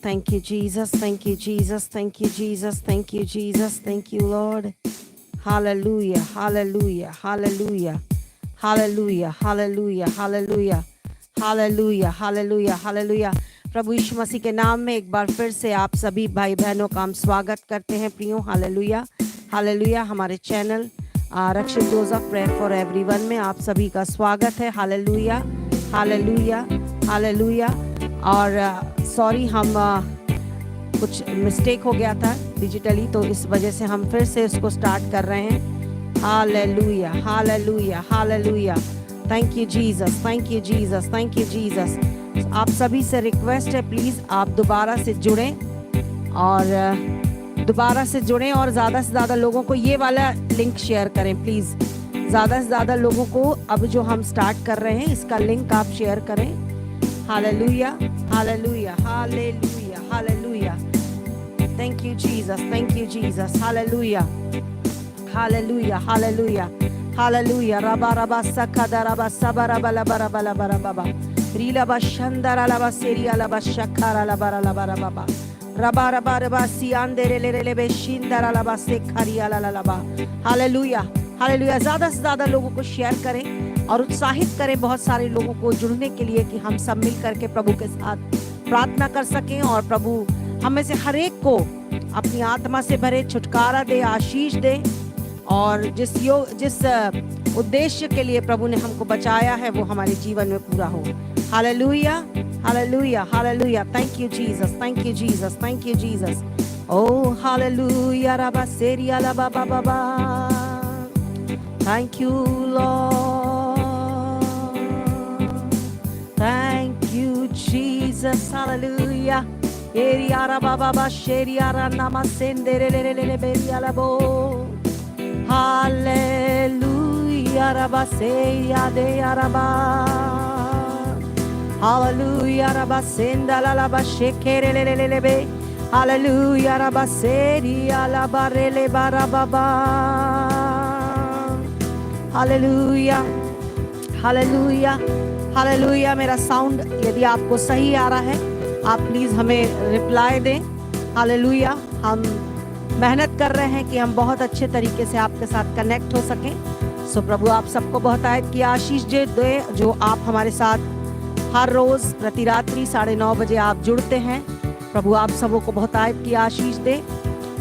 Thank you, Jesus. Thank you, Jesus. Thank you, Jesus. Thank you, Jesus. Thank you, Lord. Hallelujah. Hallelujah. Hallelujah. Hallelujah. Hallelujah. Hallelujah. Hallelujah. Hallelujah. Hallelujah. प्रभु यीशु मसीह के नाम में एक बार फिर से आप सभी भाई बहनों का हम स्वागत करते हैं प्रियो। हालेलुया। हालेलुया। हमारे channel Rakshit Joseph prayer for everyone में आप सभी का स्वागत है। हालेलुया। हालेलुया। हालेलुया। और सॉरी, हम कुछ मिस्टेक हो गया था डिजिटली, तो इस वजह से हम फिर से इसको स्टार्ट कर रहे हैं। Hallelujah. Hallelujah. Hallelujah. Thank you Jesus. Thank you Jesus. Thank you Jesus. आप सभी से रिक्वेस्ट है, प्लीज़ आप दोबारा से जुड़ें और ज़्यादा से ज़्यादा लोगों को ये वाला लिंक शेयर करें प्लीज़। ज़्यादा से ज़्यादा लोगों को अब जो हम स्टार्ट कर रहे हैं इसका लिंक आप शेयर करें। Hallelujah. Hallelujah. Hallelujah. Hallelujah. Thank you Jesus. Thank you Jesus. Hallelujah. Hallelujah. Hallelujah. Hallelujah. रबा रबा सखदा रबा सबा रबा लबा रबा लबा रबा रीला बशंदरा लबा सेरिया लबा शखरा लबा लबा रबा रबा रबा रबा सियांदरे ले ले बेशिंदरा लबा से खरिया लबा। हालेलुया। हालेलुया। ज़्यादा से ज़्यादा लोगों को शेयर करें और उत्साहित करें बहुत सारे लोगों को जुड़ने के लिए कि हम सब मिल करके प्रभु के साथ प्रार्थना कर सकें और प्रभु हमें से हर एक को अपनी आत्मा से भरे, छुटकारा दे, आशीष दे और जिस उद्देश्य के लिए प्रभु ने हमको बचाया है वो हमारे जीवन में पूरा हो। Hallelujah. Hallelujah. Hallelujah. Thank you Jesus. Thank you Jesus. Thank you Jesus. ओ हालेलुया। रबा सेरिया लबा बाबा। Thank you lord. Thank you Jesus. Hallelujah. एरिया रबा बाबा शेरिया रमा सेंदरे ले ले ले बेरिया लबो। Hallelujah, Rabba Seya de Araba. Hallelujah, Rabba Senda la la ba shekere le le le be. Hallelujah, Rabba Seya la ba re le ba ra ba ba. Hallelujah, Hallelujah, Hallelujah. मेरा साउंड यदि आपको सही आ रहा है आप please हमें reply दें। Hallelujah. हम मेहनत कर रहे हैं कि हम बहुत अच्छे तरीके से आपके साथ कनेक्ट हो सकें। सो प्रभु आप सबको बहुत आयत की आशीष दे जो आप हमारे साथ हर रोज प्रति रात्रि 9:30 बजे आप जुड़ते हैं। प्रभु आप सबों को बहुत आयत की आशीष दे।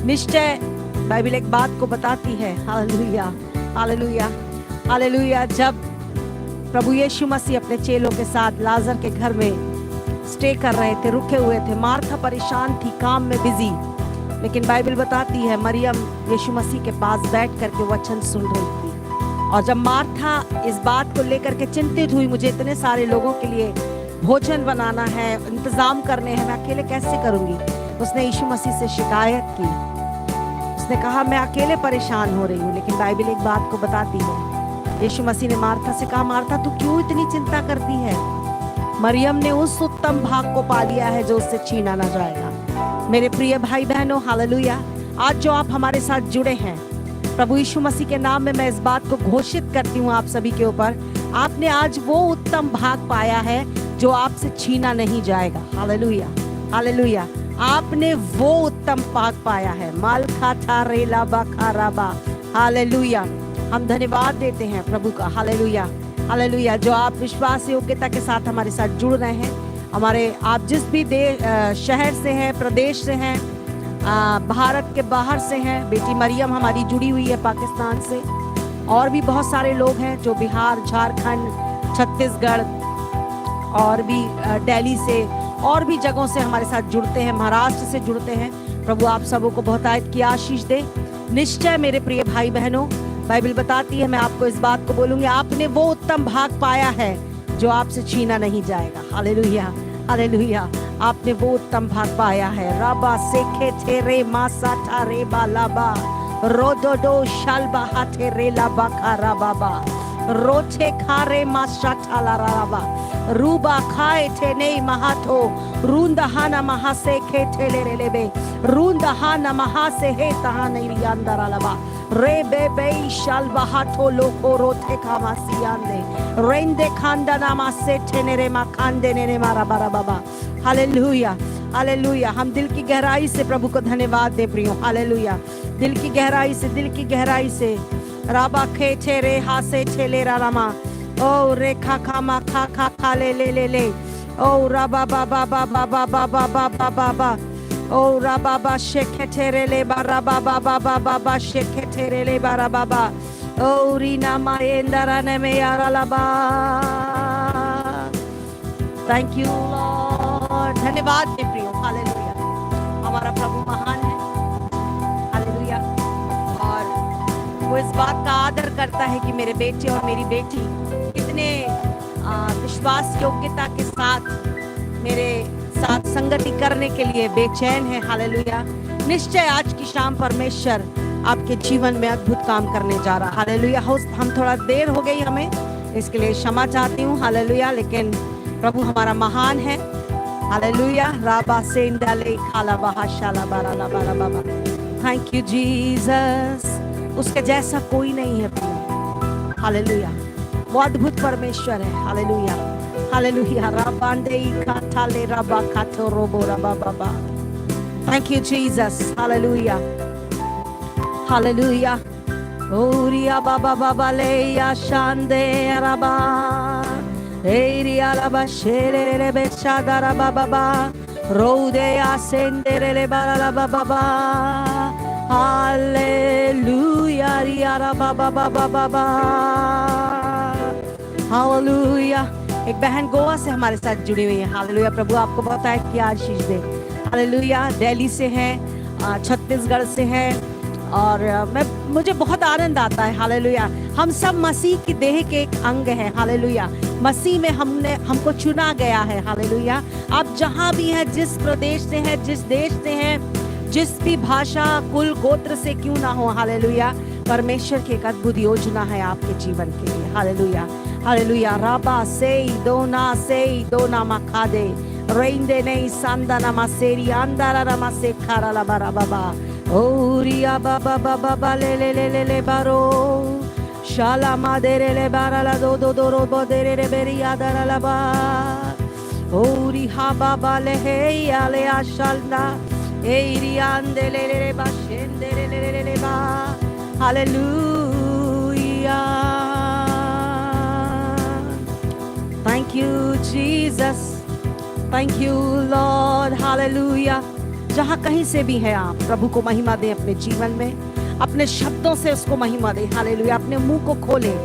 निश्चय बाइबल एक बात को बताती है। हालेलुया। हालेलुया। हालेलुया। जब प्रभु यीशु मसीह अपने चेलों के साथ लाजर के घर में स्टे कर रहे थे, रुके हुए थे, मार्था परेशान थी, काम में बिजी, लेकिन बाइबल बताती है मरियम यीशु मसीह के पास बैठ करके वचन सुन रही थी। और जब मार्था इस बात को लेकर के चिंतित हुई, मुझे इतने सारे लोगों के लिए भोजन बनाना है, इंतजाम करने हैं, मैं अकेले कैसे करूंगी, उसने यीशु मसीह से शिकायत की। उसने कहा मैं अकेले परेशान हो रही हूँ। लेकिन बाइबल एक बात को बताती है, यीशु मसीह ने मार्था से कहा मार्था तू क्यों इतनी चिंता करती है, मरियम ने उस उत्तम भाग को पा लिया है जो उससे छीना ना जाएगा। मेरे प्रिय भाई बहनों, हालेलुया। आज जो आप हमारे साथ जुड़े हैं, प्रभु यीशु मसीह के नाम में मैं इस बात को घोषित करती हूँ आप सभी के ऊपर, आपने आज वो उत्तम भाग पाया है जो आपसे छीना नहीं जाएगा। हालेलुया। हालेलुया। आपने वो उत्तम भाग पाया है। मालखा था रेला बखाराबा। हालेलुया। हम धन्यवाद देते हैं प्रभु का। हालेलुया। हालेलुया। जो आप विश्वास योग्यता के साथ हमारे साथ जुड़ रहे हैं, हमारे आप जिस भी शहर से हैं, प्रदेश से हैं, भारत के बाहर से हैं, बेटी मरियम हमारी जुड़ी हुई है पाकिस्तान से, और भी बहुत सारे लोग हैं जो बिहार, झारखंड, छत्तीसगढ़ और भी दिल्ली से और भी जगहों से हमारे साथ जुड़ते हैं, महाराष्ट्र से जुड़ते हैं। प्रभु आप सबों को बहुत आयत की आशीष दे। निश्चय मेरे प्रिय भाई बहनों, बाइबल बताती है, मैं आपको इस बात को बोलूंगी, आपने वो उत्तम भाग पाया है जो आपसे छीना नहीं जाएगा। हालेलुया। हालेलुया। आपने वो उत्तम भाग पाया है। रबा सेखे थे रे मासा था रे बालाबा रोदोडो शालबा हाथे रे लाबा खारा बाबा रोचे खारे मासा ठाला राबा रूबा खाए थे नहीं महाथो रूंदहाना महासे खे थे ले रे लेबे रूंदहाना महासे हे तहा नहीं अंदर लबा रे बेबे शालबा हाथो लोको रोथे खामासियाने रेंदे खांदा नामा से ठेनेरे मा खांदे ने मारा बारा बाबा। हालेलुया। हालेलुया। हम दिल की गहराई से प्रभु को धन्यवाद दे प्रियो। हालेलुया। दिल की गहराई से, दिल की गहराई से। राबा खे छे रे हा से छे ले रा रामा। ओ रे खा खा मा खा खा खा ले ले ले ले। ओ राबा बा बा बा बा बा बा बा बा बा बा बा। ओ राबा बा शेखे ठेरे ले बा राबा बा बा बा बा बा शेखे ठेरे ले बा राबा बा। ओ रीना मा एंदरा ने में यारा लबा। Thank you Lord. धन्यवाद दे प्रियो। हालेलुया। हमारा प्रभु महान है। हालेलुया। और वो इस बात का आदर करता है कि मेरे बेटे और मेरी बेटी कितने विश्वास योग्यता के साथ मेरे साथ संगति करने के लिए बेचैन है। हालेलुया। निश्चय आज की शाम परमेश्वर आपके जीवन में अद्भुत काम करने जा रहा। हालेलुया। हम थोड़ा देर हो गई, हमें इसके लिए क्षमा चाहती हूँ। हालेलुया। लेकिन प्रभु हमारा महान है। हालेलुया। राबा सेंडाले खाला बहा शाला बारा ला बारा बाबा। Thank you Jesus. उसके जैसा कोई नहीं है प्रभु। हालेलुया। वो अद्भुत परमेश्वर है। हालेलुया। हालेलुया। राबांडे काटाले राबा कातो रोबो राबा बाबा। Thank you Jesus. Hallelujah. Hallelujah. ओरिया बाबा बाबा ले या शांदे राबा। एरिया राबा शेरे रे बेचादा राबा बाबा। रोदे या सेंदे रे बारा राबा बाबा। हालेलुया रिया राबा बाबा बाबा। हालेलुया। एक बहन गोवा से हमारे साथ जुड़ी हुई है। हालेलुया। प्रभु आपको बहुत है कि आशीष दे। हालेलुया। दिल्ली से है, छत्तीसगढ़ से है और मुझे बहुत आनंद आता है। हालेलुया। हम सब मसीह की देह के एक अंग हैं। हालेलुया। मसीह में हमको चुना गया है। हालेलुया। आप जहां भी हैं, जिस प्रदेश से हैं, जिस देश से हैं, जिस भी भाषा कुल गोत्र से क्यों ना हो, हालेलुया, परमेश्वर की एक अद्भुत योजना है आपके जीवन के लिए। हालेलुया। हालेलुया। राबा से दोना मखादे रेंदे नहीं सांदा नमा सेरी अंदारा नमा से खारा ला बारा बाबा। ओरिया बाबा बाबा बा ले ले ले ले ले बारो शाला मादेरे ले बारा ला दो दो दो रो बोदेरे रे बेरी आदारा ला बा। ओरी हा बाबा ले हे याले आशालना एरी आंदे ले ले बा शेंदे ले ले ले बा। Hallelujah. Thank you Jesus. Thank you Lord. Hallelujah. जहां कहीं से भी है आप प्रभु को महिमा दें अपने जीवन में, अपने शब्दों से उसको महिमा दें। हालेलुया। अपने मुंह को खोलें।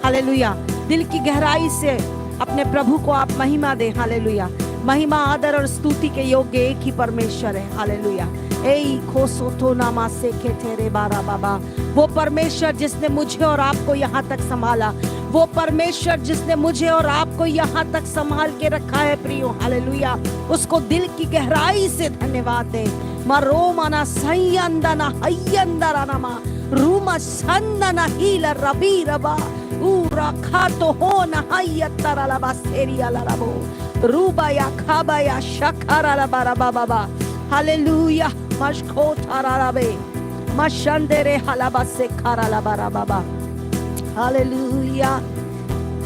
हालेलुया। दिल की गहराई से अपने प्रभु को आप महिमा दें। हालेलुया। महिमा, आदर और स्तुति के योग्य एक ही परमेश्वर है। हालेलुया। ए खोसोतो नामा से खेतेरे बारा बाबा। वो परमेश्वर जिसने मुझे और आपको यहाँ तक संभाला, वो परमेश्वर जिसने मुझे और आपको यहाँ तक संभाल के रखा है प्रियो। हालेलुया। उसको दिल की गहराई से धन्यवाद दे। मरो माना सयंदना हयंदरा नामा रूमा संदना हीला रबी रबा उरा खातो हो ना हयतरा लबा सेरिया लरबो रूबा या खाबा या शखरा लबा रबा बाबा। हालेलुया। मशको थारा रबे मशंदेरे हलाबा से खारा लबा रबा बाबा। हालेलुया।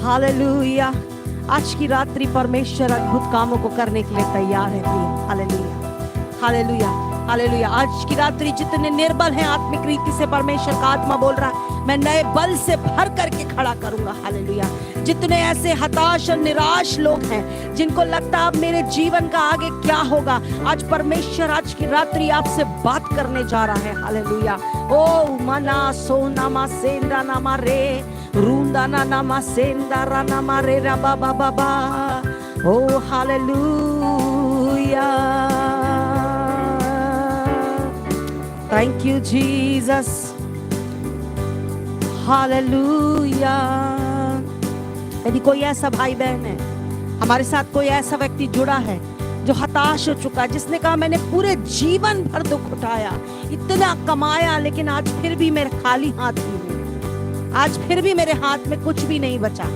हालेलुया। आज की रात्रि परमेश्वर अद्भुत कामों को करने के लिए तैयार है। हालेलुया। हालेलुया। हालेलुया। आज की रात्रि जितने निर्बल हैं आत्मिक रीति से, परमेश्वर का आत्मा बोल रहा है, मैं नए बल से भर करके खड़ा करूंगा। हालेलुया। जितने ऐसे हताश और निराश लोग हैं, जिनको लगता है अब मेरे जीवन का आगे क्या होगा, आज परमेश्वर आज की रात्रि आपसे बात करने जा रहा है। हालेलुया। ओ मना सोना मा सेंदा नामा रे रूंदा ना नामा सेंदा रा नामा रे रा बाबा बाबा। ओ hallelujah. Thank you Jesus. Hallelujah. यदि कोई ऐसा भाई बहन है, हमारे साथ कोई ऐसा व्यक्ति जुड़ा है जो हताश हो चुका है, जिसने कहा मैंने पूरे जीवन भर दुख उठाया, इतना कमाया, लेकिन आज फिर भी मेरे खाली हाथ ही हूं, आज फिर भी मेरे हाथ में कुछ भी नहीं बचा,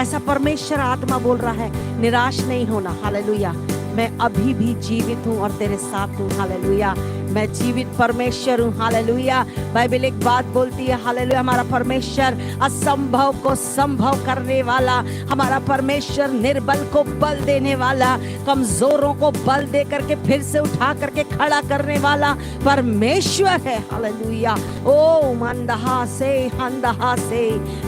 ऐसा परमेश्वर आत्मा बोल रहा है, निराश नहीं होना। हालेलुया। मैं अभी भी जीवित हूँ और तेरे साथ हूँ। हालेलुया, मैं जीवित परमेश्वर हूँ। हालेलुया, बाइबल एक बात बोलती है, हालेलुया, हमारा परमेश्वर असंभव को संभव करने वाला, हमारा परमेश्वर निर्बल को बल देने वाला, कमजोरों को बल दे करके फिर से उठा करके खड़ा करने वाला परमेश्वर है। हालेलुया, ओ मंदहा से हंदहा से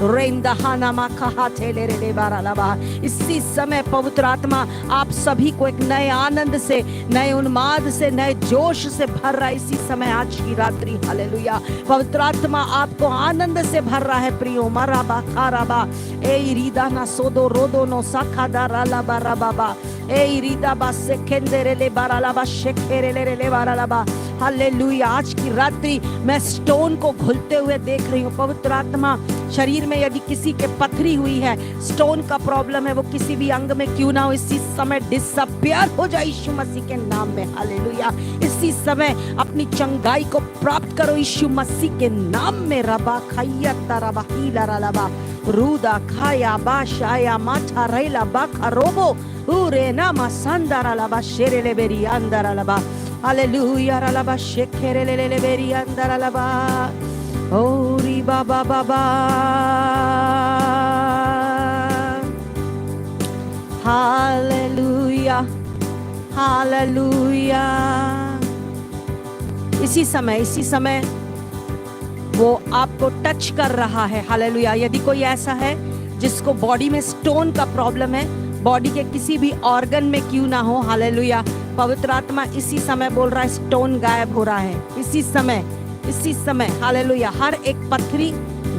रेंदहा नमा कहा थे ले बारा लबा। इसी समय पवित्र आत्मा आप सभी को एक नए आनंद से, नए उन्माद से, नए जोश से भर रहा है इसी समय आज की रात्रि। हालेलुया, पवित्र आत्मा आपको आनंद से भर रहा है प्रियो। मराबा खाराबा ए रीदा ना सोदो रोदो नो साखादा राला बाराबा ए रीदा बा से खेंदेरे ले बाराला बा शेखेरे ले बाराला बा। हालेलुया, आज की रात्रि मैं स्टोन को घुलते हुए देख रही हूँ। पवित्र आत्मा, शरीर में यदि किसी के पथरी हुई है, स्टोन का प्रॉब्लम है, वो किसी भी अंग में क्यों ना हो, इसी समय डिसअपियर हो जाए यीशु मसीह के नाम में। हालेलुया, इसी समय अपनी चंगाई को प्राप्त करो यीशु मसीह के नाम में। रबा खैया तरबा हीला रलबा रूदा खाया बाशाया माथा रेला बाखा रोबो उरे नामा संदरा लबा शेरेले बेरी अंदरा लबा। हालेलुया रलबा शेखेरेले बेरी अंदरा लबा ओरी बाबा बाबा। Hallelujah hallelujah. इसी समय वो आपको टच कर रहा है। हालेलुया, यदि कोई ऐसा है जिसको बॉडी में स्टोन का प्रॉब्लम है, बॉडी के किसी भी ऑर्गन में क्यों ना हो, हालेलुया, पवित्र आत्मा इसी समय बोल रहा है स्टोन गायब हो रहा है। इसी समय हालेलुया, हर एक पथरी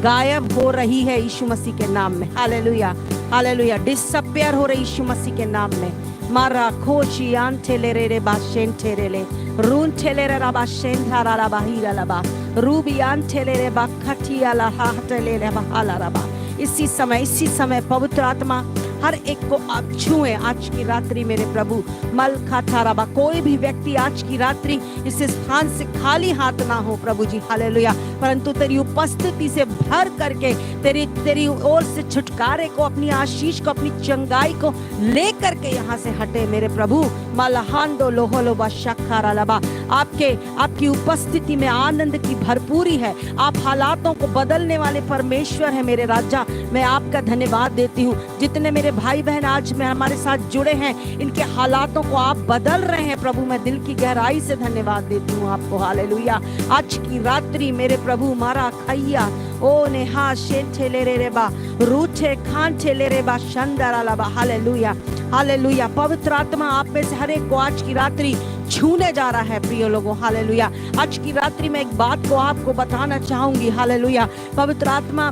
गायब हो रही है यीशु मसीह के नाम में। हालेलुया हालेलुया, डिसअपियर हो रही यीशु मसीह के नाम में। मारा खोशी आन ठेले रे बाशेन ठेरेले रून ठेले रे बाशेन धारा ला बाहीरा लबा रूबियान ठेले रे बाखटिया ला हाटले रे बहाला रबा। इसी समय पवित्र आत्मा हर एक को आप छुए आज की रात्रि मेरे प्रभु। मल खाठाराबा, कोई भी व्यक्ति आज की रात्रि इस स्थान से खाली हाथ ना हो प्रभु जी। हालेलुया, परंतु तेरी उपस्थिति से भर करके तेरी ओर से छुटकारे को, अपनी आशीष को, अपनी चंगाई को ले करके यहाँ से हटे मेरे प्रभु। मलहांदो लोहोलोबा शक्खारालबा, आपकी उपस्थिति में आनंद की भरपूरी है। आप हालातों को बदलने वाले परमेश्वर है मेरे राजा। मैं आपका धन्यवाद देती हूँ। जितने मेरे भाई बहन आज में हमारे साथ जुड़े हैं, इनके हालातों को आप बदल रहे हैं प्रभु। मैं दिल की गहराई से धन्यवाद देती हूँ आपको। हालेलुया, आज की रात्रि मेरे प्रभु मारा खैया ओ नेहा शेंठे ले रे बा रूठे खांठे ले रे बा शंदरा लबा। हालेलुया हालेलुया, पवित्र आत्मा आप में से हर एक को आज की रात्रि छूने जा रहा है प्रिय लोगों। हालेलुया, आज की रात्रि में एक बात को आपको बताना चाहूंगी। हालेलुया, पवित्र आत्मा,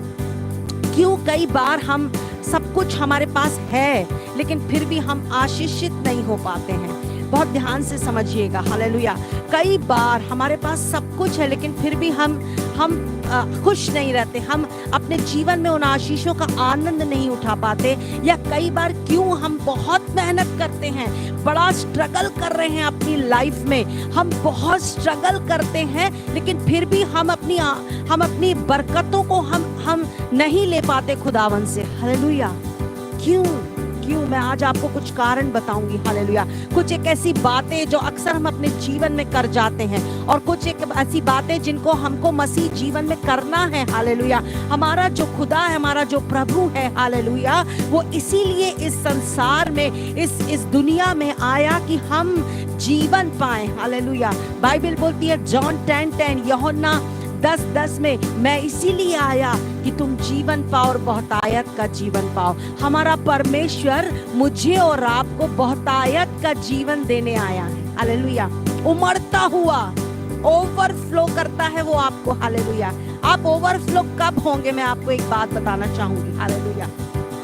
क्यों कई बार हम सब कुछ हमारे पास है लेकिन फिर भी हम आशीषित नहीं हो पाते हैं। बहुत ध्यान से समझिएगा। हालेलुया, कई बार हमारे पास सब कुछ है लेकिन फिर भी हम खुश नहीं रहते, हम अपने जीवन में उन आशीषों का आनंद नहीं उठा पाते। या कई बार क्यों हम बहुत मेहनत करते हैं, बड़ा स्ट्रगल कर रहे हैं अपनी लाइफ में, हम बहुत स्ट्रगल करते हैं लेकिन फिर भी हम अपनी बरकतों को हम नहीं ले पाते खुदावन से। हालेलुया, क्यों? मैं आज आपको कुछ कारण बताऊंगी। हालेलुया, कुछ एक ऐसी बातें जो अक्सर हम अपने जीवन में कर जाते हैं और कुछ एक ऐसी बातें जिनको हमको मसीह जीवन में करना है। हालेलुया, हमारा जो खुदा है, हमारा जो प्रभु है, हालेलुया, वो इसीलिए इस संसार में, इस दुनिया में आया कि हम जीवन पाए। हालेलुया, बाइबल बोलती है जॉन 10:10, यूहन्ना 10:10 में, मैं इसीलिए आया कि तुम जीवन पाओ और बहुतायत का जीवन पाओ। हमारा परमेश्वर मुझे और आपको बहुतायत का जीवन देने आया है। हालेलुया, उमड़ता हुआ ओवरफ्लो करता है वो आपको। हालेलुया, आप ओवरफ्लो कब होंगे मैं आपको एक बात बताना चाहूंगी। हालेलुया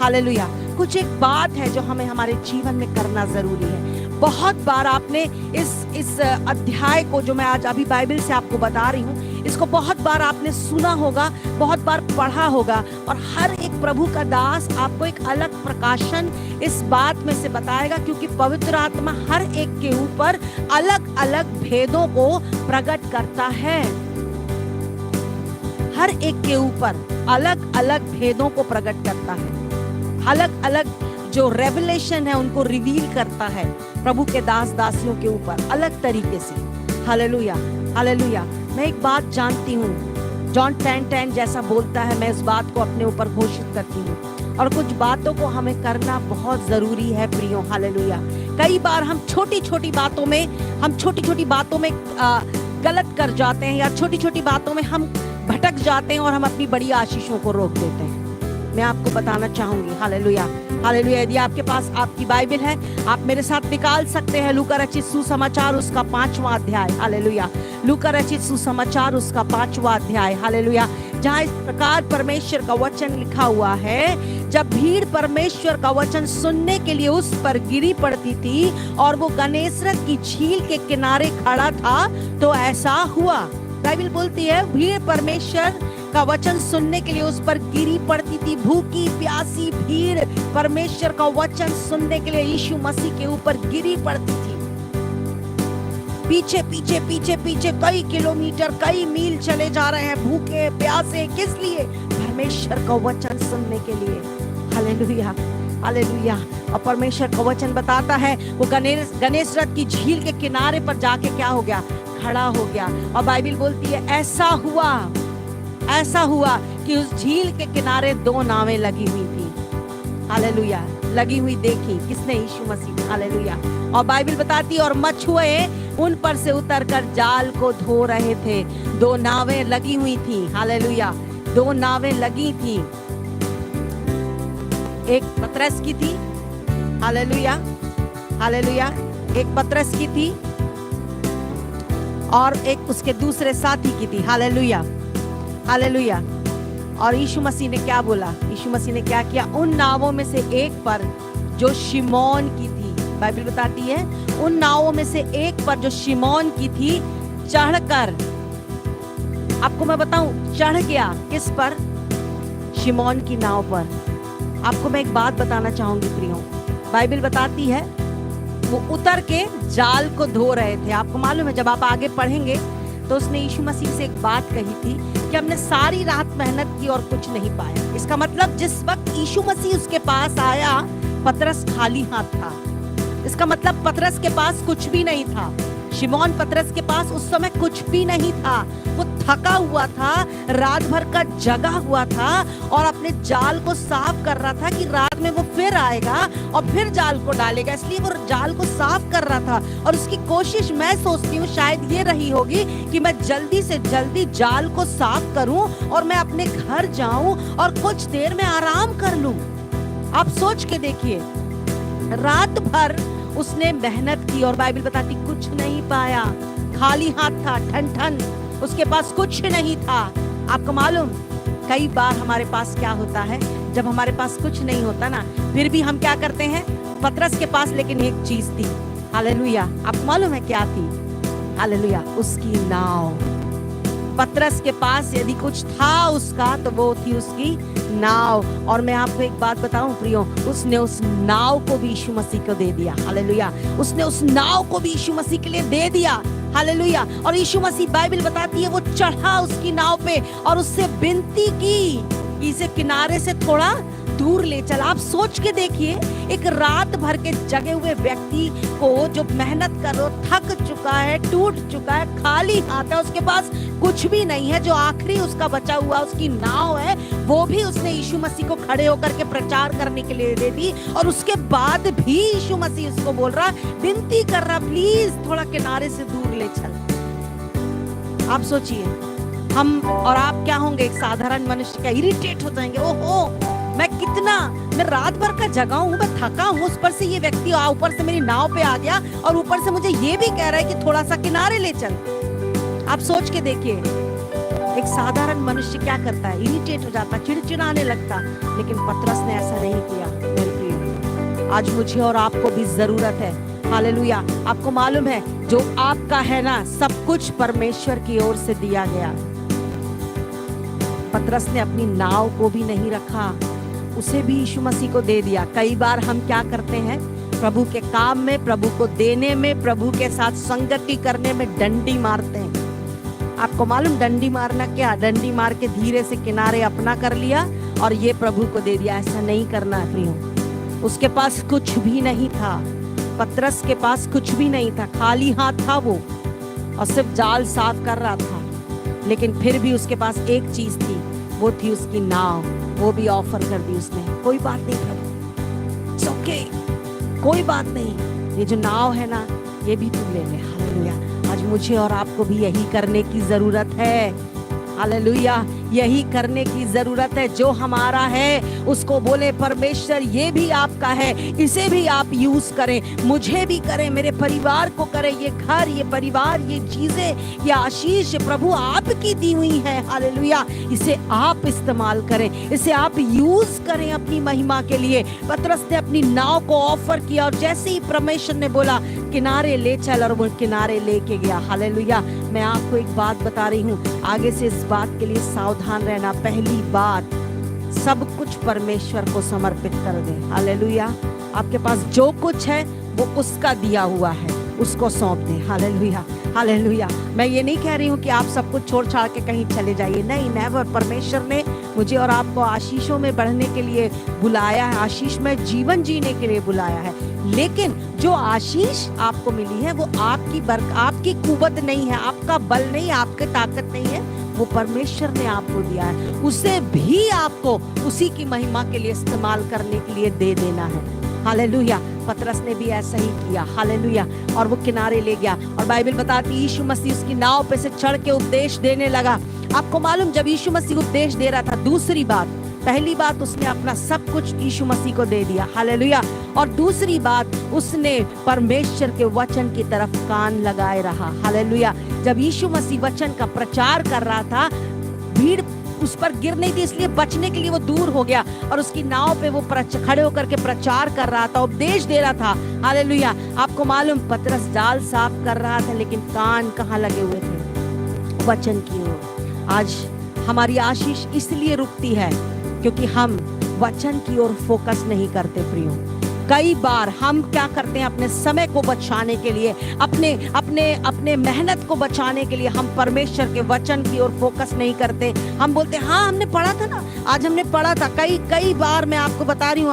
हालेलुया, कुछ एक बात है जो हमें हमारे जीवन में करना जरूरी है। बहुत बार आपने इस अध्याय को जो मैं आज अभी बाइबल से आपको बता रही हूँ, इसको बहुत बार आपने सुना होगा, बहुत बार पढ़ा होगा, और हर एक प्रभु का दास आपको एक अलग प्रकाशन इस बात में से बताएगा, क्योंकि पवित्र आत्मा हर एक के ऊपर अलग अलग भेदों को प्रकट करता है। हर एक के ऊपर अलग अलग भेदों को प्रकट करता है, अलग अलग जो रेवलेशन है उनको रिवील करता है प्रभु के दास दासियों के ऊपर अलग तरीके से। Hallelujah, hallelujah. मैं एक बात जानती हूँ, जॉन 10:10 जैसा बोलता है, मैं इस बात को अपने ऊपर घोषित करती हूँ। और कुछ बातों को हमें करना बहुत जरूरी है प्रियो। हालेलुया। कई बार हम छोटी छोटी बातों में गलत कर जाते हैं, या छोटी छोटी बातों में हम भटक जाते हैं और हम अपनी बड़ी आशीषों को रोक देते हैं। मैं आपको बताना चाहूंगी, हालेलुया, हालेलुया। यदि आपके पास आपकी बाइबल है, आप मेरे साथ निकाल सकते हैं लूका रचित सुसमाचार उसका 5वां अध्याय। हालेलुया। लूका रचित सुसमाचार उसका 5वां अध्याय। हालेलुया। जहाँ इस प्रकार परमेश्वर का वचन लिखा हुआ है, जब भीड़ परमेश्वर का वचन सुनने के लिए उस पर गिरी पड़ती थी और वो गनेसरत की झील के किनारे खड़ा था, तो ऐसा हुआ। बाइबल बोलती है भीड़ परमेश्वर का वचन सुनने के लिए उस पर गिरी पड़ती थी। भूखी प्यासी भीड़ परमेश्वर का वचन सुनने के लिए यीशु मसीह के ऊपर गिरी पड़ती थी। पीछे पीछे पीछे पीछे कई किलोमीटर, कई मील चले जा रहे हैं, भूखे प्यासे। किस लिए? परमेश्वर का वचन सुनने के लिए। Hallelujah, hallelujah. और परमेश्वर का वचन बताता है वो गनेसरत की झील के किनारे पर जाके क्या हो गया? खड़ा हो गया। और बाइबल बोलती है ऐसा हुआ कि उस झील के किनारे 2 नावें लगी हुई थी। हालेलुया, लगी हुई देखी किसने? यीशु मसीह। हालेलुया। और बाइबल बताती है और मछुए उन पर से उतरकर जाल को धो रहे थे। 2 नावें लगी हुई थी। हालेलुया, 2 नावें लगी थी। एक पतरस की थी। Hallelujah, hallelujah. एक पतरस की थी और एक उसके दूसरे साथी की थी। Hallelujah, hallelujah. और यीशु मसीह ने क्या बोला? यीशु मसीह ने क्या किया? उन नावों में से एक पर जो शिमोन की थी, बाइबल बताती है उन नावों में से एक पर जो शिमोन की थी, चढ़कर, आपको मैं बताऊं, चढ़ गया। किस पर? शिमोन की नाव पर। आपको मैं एक बात बताना चाहूंगी प्रियो, बाइबल बताती है वो उतर के जाल को धो रहे थे। आपको मालूम है जब आप आगे पढ़ेंगे तो उसने यीशु मसीह से एक बात कही थी कि हमने सारी रात मेहनत की और कुछ नहीं पाया। इसका मतलब जिस वक्त यीशु मसीह उसके पास आया, पतरस खाली हाथ था। इसका मतलब पतरस के पास कुछ भी नहीं था। शिमोन पतरस के पास उस समय कुछ भी नहीं था। वो थका हुआ था, रात भर का जगा हुआ था और अपने जाल को साफ कर रहा था कि रात में वो फिर आएगा और फिर जाल को डालेगा। इसलिए वो जाल को साफ कर रहा था और उसकी कोशिश, मैं सोचती हूँ शायद ये रही होगी कि मैं जल्दी से जल्दी जाल को साफ करूं और मैं अपने घर जाऊं और कुछ देर में आराम कर लूं। आप सोच के देखिए, रात भर उसने मेहनत की और बाइबल बताती कुछ नहीं पाया। खाली हाथ था, ठन ठन, उसके पास कुछ नहीं था। आपको मालूम, कई बार हमारे पास क्या होता है, जब हमारे पास कुछ नहीं होता ना, फिर भी हम क्या करते हैं? पतरस के पास लेकिन एक चीज थी। हालेलुया। आपको मालूम है क्या थी? हालेलुया, उसकी नाव। पतरस के पास यदि कुछ था उसका, तो वो थी उसकी नाव। और मैं आपको एक बात बताऊं प्रियो, उसने उस नाव को भी यीशु मसीह को दे दिया। हालेलुया। उसने उस नाव को भी यीशु मसीह के लिए दे दिया। हालेलुया। और यीशु मसीह, बाइबल बताती है, वो चढ़ा उसकी नाव पे और उससे विनती की इसे किनारे से थोड़ा दूर ले चल। आप सोच के देखिए, एक रात भर के जगे हुए व्यक्ति को जो मेहनत कर रहा, थक चुका है, टूट चुका है, खाली हाथ है, उसके पास कुछ भी नहीं है, जो आखिरी उसका बचा हुआ उसकी नाव है, वो भी उसने यीशु मसीह को खड़े होकर के प्रचार करने के लिए दे दी। और उसके बाद भी यीशु मसीह उसको बोल रहा, विनती कर रहा, प्लीज थोड़ा किनारे से दूर ले चल। आप सोचिए, हम और आप क्या होंगे? एक साधारण मनुष्य क्या इरिटेट हो जाएंगे? ओहो, मैं रात भर का जगा हूँ, मैं थका हूँ, उस पर से ये व्यक्ति ऊपर से मेरी नाव पे आ गया और ऊपर से मुझे ये भी कह रहा है कि थोड़ा सा किनारे ले चल। आप सोच के देखिए, एक साधारण मनुष्य क्या करता है? इरिटेट हो जाता, चिड़चिड़ाने लगता। लेकिन पतरस ने ऐसा नहीं किया। मेरे प्रिय, आज मुझे और आपको भी जरूरत है। हालेलुया। आपको मालूम है, जो आपका है ना, सब कुछ परमेश्वर की ओर से दिया गया। पतरस ने अपनी नाव को भी नहीं रखा, उसे भी यीशु मसीह को दे दिया। कई बार हम क्या करते हैं? प्रभु के काम में, प्रभु को देने में, प्रभु के साथ संगति करने में डंडी मारते हैं। आपको मालूम डंडी मारना क्या? डंडी मार के धीरे से किनारे अपना कर लिया और ये प्रभु को दे दिया। ऐसा नहीं करना है प्रियो। उसके पास कुछ भी नहीं था, पतरस के पास कुछ भी नहीं था, खाली हाथ था वो, और सिर्फ जाल साफ कर रहा था। लेकिन फिर भी उसके पास एक चीज थी, वो थी उसकी नाव। वो भी ऑफर कर दी उसने। कोई बात नहीं प्रभु, इट्स ओके, कोई बात नहीं, ये जो नाव है ना ये भी तू ले ले। हालेलुया। आज मुझे और आपको भी यही करने की जरूरत है। हालेलुया, यही करने की जरूरत है। जो हमारा है उसको बोले परमेश्वर ये भी आपका है, इसे भी आप यूज करें, मुझे भी करें, मेरे परिवार को करें। ये घर, ये परिवार, ये चीजें, ये आशीष प्रभु आपकी दी हुई है। हालेलुया, इसे आप इस्तेमाल करें, इसे आप यूज करें अपनी महिमा के लिए। पतरस ने अपनी नाव को ऑफर किया और जैसे ही परमेश्वर ने बोला किनारे ले चल, और वो किनारे लेके गया। हालेलुया। मैं आपको एक बात बता रही हूँ, आगे से इस बात के लिए सावधान रहना। पहली बात, सब कुछ परमेश्वर को समर्पित कर दे। हालेलुया। आपके पास जो कुछ है वो उसका दिया हुआ है, उसको सौंप दे। Hallelujah, hallelujah. मैं ये नहीं कह रही हूँ कि आप सब कुछ छोड़ छाड़ के कहीं चले जाइए, नहीं, नेवर। परमेश्वर ने मुझे और आपको आशीषों में बढ़ने के लिए बुलाया है, आशीष में जीवन जीने के लिए बुलाया है। लेकिन जो आशीष आपको मिली है वो आपकी कुवत नहीं है, आपका बल नहीं, आपकी ताकत नहीं है, वो परमेश्वर ने आपको दिया है। उसे भी आपको उसी की महिमा के लिए इस्तेमाल करने के लिए दे देना है। हालेलुया। पतरस ने भी ऐसा ही किया। हालेलुया। और वो किनारे ले गया, और बाइबल बताती यीशु मसीह उसकी नाव पे से चढ़ के उपदेश देने लगा। आपको मालूम, जब यीशु मसीह उपदेश दे रहा था, दूसरी बात, पहली बात उसने अपना सब कुछ यीशु मसीह को दे दिया। हालेलुया। और दूसरी बात, उसने परमेश्वर के वचन की तरफ कान लगाए रहा। हालेलुया। जब यीशु मसीह वचन का प्रचार कर रहा था, भीड़ उस पर गिर नहीं थी, इसलिए बचने के लिए वो दूर हो गया और उसकी नाव पे वो खड़े होकर के प्रचार कर रहा था, उपदेश दे रहा था। हालेलुया। आपको मालूम, पतरस जाल साफ कर रहा था, लेकिन कान कहाँ लगे हुए थे? वचन की ओर। आज हमारी आशीष इसलिए रुकती है क्योंकि हम वचन की ओर फोकस नहीं करते। प्रियो, कई बार हम क्या करते हैं, अपने समय को बचाने के लिए, अपने मेहनत को बचाने के लिए हम परमेश्वर के वचन की ओर फोकस नहीं करते। हम बोलते हैं हाँ हमने पढ़ा था ना, आज हमने पढ़ा था। कई बार मैं आपको बता रही हूँ,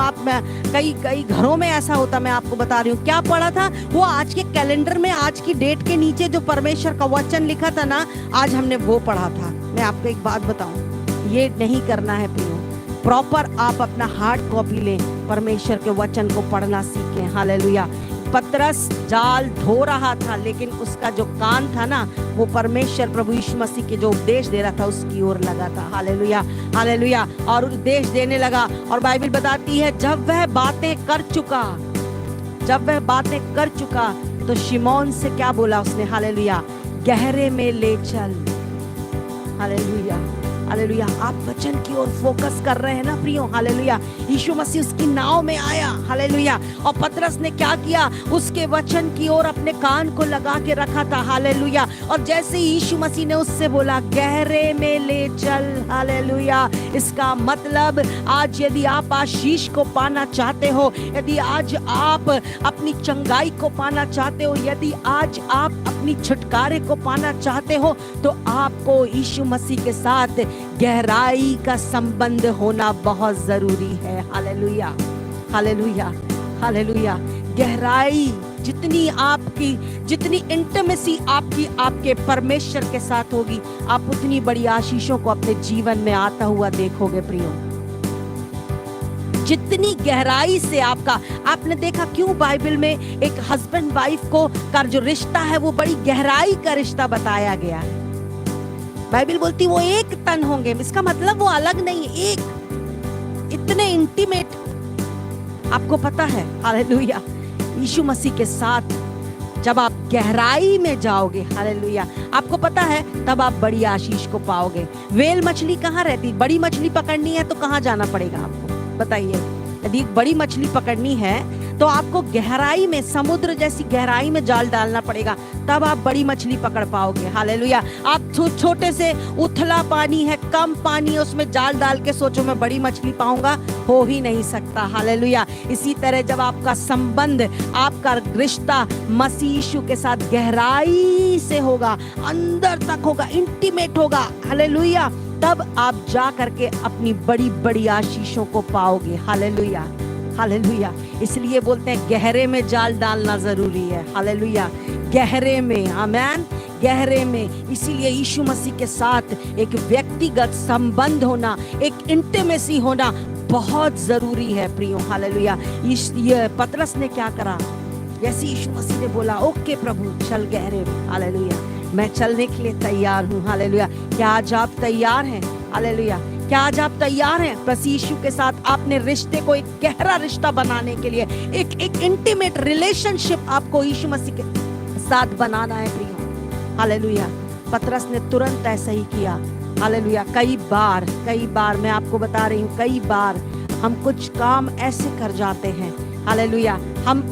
कई घरों में ऐसा होता, मैं आपको बता रही हूँ क्या पढ़ा था। वो आज के कैलेंडर में, आज की डेट के नीचे जो परमेश्वर का वचन लिखा था ना, आज हमने वो पढ़ा था। मैं आपको एक बात बताऊं, ये नहीं करना है प्रियो। प्रॉपर आप अपना हार्ड कॉपी लें, परमेश्वर के वचन को पढ़ना सीखें। हालेलुया। पतरस जाल धो रहा था, लेकिन उसका जो कान था ना, वो परमेश्वर प्रभु यीशु मसीह के जो उपदेश दे रहा था उसकी ओर लगा था। Hallelujah, hallelujah. और उपदेश देने लगा, और बाइबल बताती है जब वह बातें कर चुका तो शिमोन से क्या बोला उसने? हालेलुया, गहरे में ले चल। Hallelujah, hallelujah. आप वचन की ओर फोकस कर रहे हैं ना प्रियो? हालेलुया। यीशु मसीह उसकी नाव में आया। हालेलुया। और पतरस ने क्या किया? उसके वचन की ओर अपने कान को लगा के रखा था। हालेलुया। और जैसे ही यीशु मसीह ने उससे बोला गहरे में ले चल, हालेलुया, इसका मतलब आज यदि आप आशीष को पाना चाहते हो, यदि आज आप अपनी चंगाई को पाना चाहते हो, यदि आज आप अपनी छुटकारे को पाना चाहते हो, तो आपको यीशु मसीह के साथ गहराई का संबंध होना बहुत जरूरी है। Hallelujah, hallelujah, hallelujah. गहराई जितनी इंटिमेसी आपके परमेश्वर के साथ होगी, आप उतनी बड़ी आशीषों को अपने जीवन में आता हुआ देखोगे प्रियो। जितनी गहराई से आपने देखा, क्यों बाइबल में एक हस्बैंड वाइफ का जो रिश्ता है वो बड़ी गहराई का रिश्ता बताया गया है। बाइबल बोलती वो एक तन होंगे, इसका मतलब वो अलग नहीं, एक, इतने इंटीमेट। आपको पता है, हालेलुया, यीशु मसीह के साथ जब आप गहराई में जाओगे, हालेलुया, आपको पता है तब आप बड़ी आशीष को पाओगे। वेल मछली कहाँ रहती? बड़ी मछली पकड़नी है तो कहाँ जाना पड़ेगा आपको? बताइए। यदि बड़ी मछली पकड़नी है तो आपको गहराई में, समुद्र जैसी गहराई में जाल डालना पड़ेगा, तब आप बड़ी मछली पकड़ पाओगे। हालेलुया। आप छोटे से उथला पानी है, कम पानी है, उसमें जाल डाल के सोचो मैं बड़ी मछली पाऊंगा, हो ही नहीं सकता। हालेलुया। इसी तरह जब आपका संबंध, आपका रिश्ता मसीह यीशु के साथ गहराई से होगा, अंदर तक होगा, इंटीमेट होगा, हालेलुया, तब आप जा करके अपनी बड़ी बड़ी आशीषों को पाओगे। Hallelujah, hallelujah. इसलिए बोलते हैं गहरे में जाल डालना जरूरी है। हालेलुया, गहरे में, आमेन, गहरे में। इसीलिए यीशु मसीह के साथ एक व्यक्तिगत संबंध होना, एक इंटीमेसी होना बहुत जरूरी है प्रियो। हालेलुया। ये पतरस ने क्या करा, जैसे यीशु मसीह ने बोला ओके प्रभु चल गहरे में, हालेलुया, मैं चलने के लिए तैयार हूँ। हालेलुया। क्या आज आप तैयार हैं? हालेलुया। क्या आज आप तैयार हैं प्रभु यीशु के साथ अपने रिश्ते को एक गहरा रिश्ता बनाने के लिए, एक इंटीमेट रिलेशनशिप आपको यीशु मसीह के साथ बनाना है प्रियो। हालेलुया। पतरस ने तुरंत ऐसा ही किया। हालेलुया। कई बार मैं आपको बता रही हूँ, कई बार हम कुछ काम ऐसे कर जाते हैं। हालेलुया।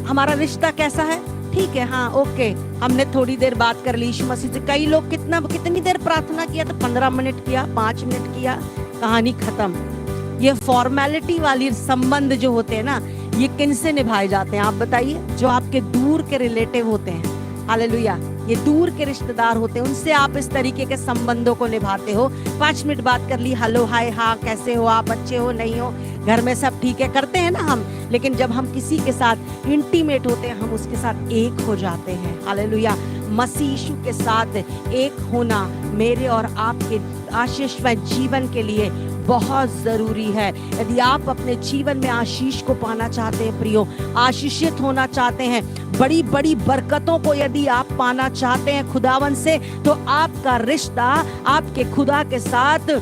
हमारा रिश्ता कैसा है, ठीक है, हाँ ओके, हमने थोड़ी देर बात कर ली यीशु मसीह से। कई लोग कितनी देर प्रार्थना किया, तो 15 मिनट किया, 5 मिनट किया, कहानी खत्म। ये फॉर्मेलिटी वाली संबंध जो होते हैं ना, ये किन से निभाए जाते हैं आप बताइए? जो आपके दूर के रिलेटिव होते हैं। हालेलुया। ये दूर के रिश्तेदार होते हैं, उनसे आप इस तरीके के संबंधों को निभाते हो। 5 मिनट बात कर ली, हेलो हाय, हाँ कैसे हो आप, अच्छे हो, नहीं हो, घर में सब ठीक है, करते हैं ना हम। लेकिन जब हम किसी के साथ इंटीमेट होते हैं, हम उसके साथ एक हो जाते हैं। हालेलुया। मसीह यीशु के साथ एक होना मेरे और आपके आशीषमय जीवन के लिए बहुत जरूरी है। यदि आप अपने जीवन में आशीष को पाना चाहते हैं प्रियो, आशीषित होना चाहते हैं, बड़ी बड़ी बरकतों को यदि आप पाना चाहते हैं खुदावन से, तो आपका रिश्ता आपके खुदा के साथ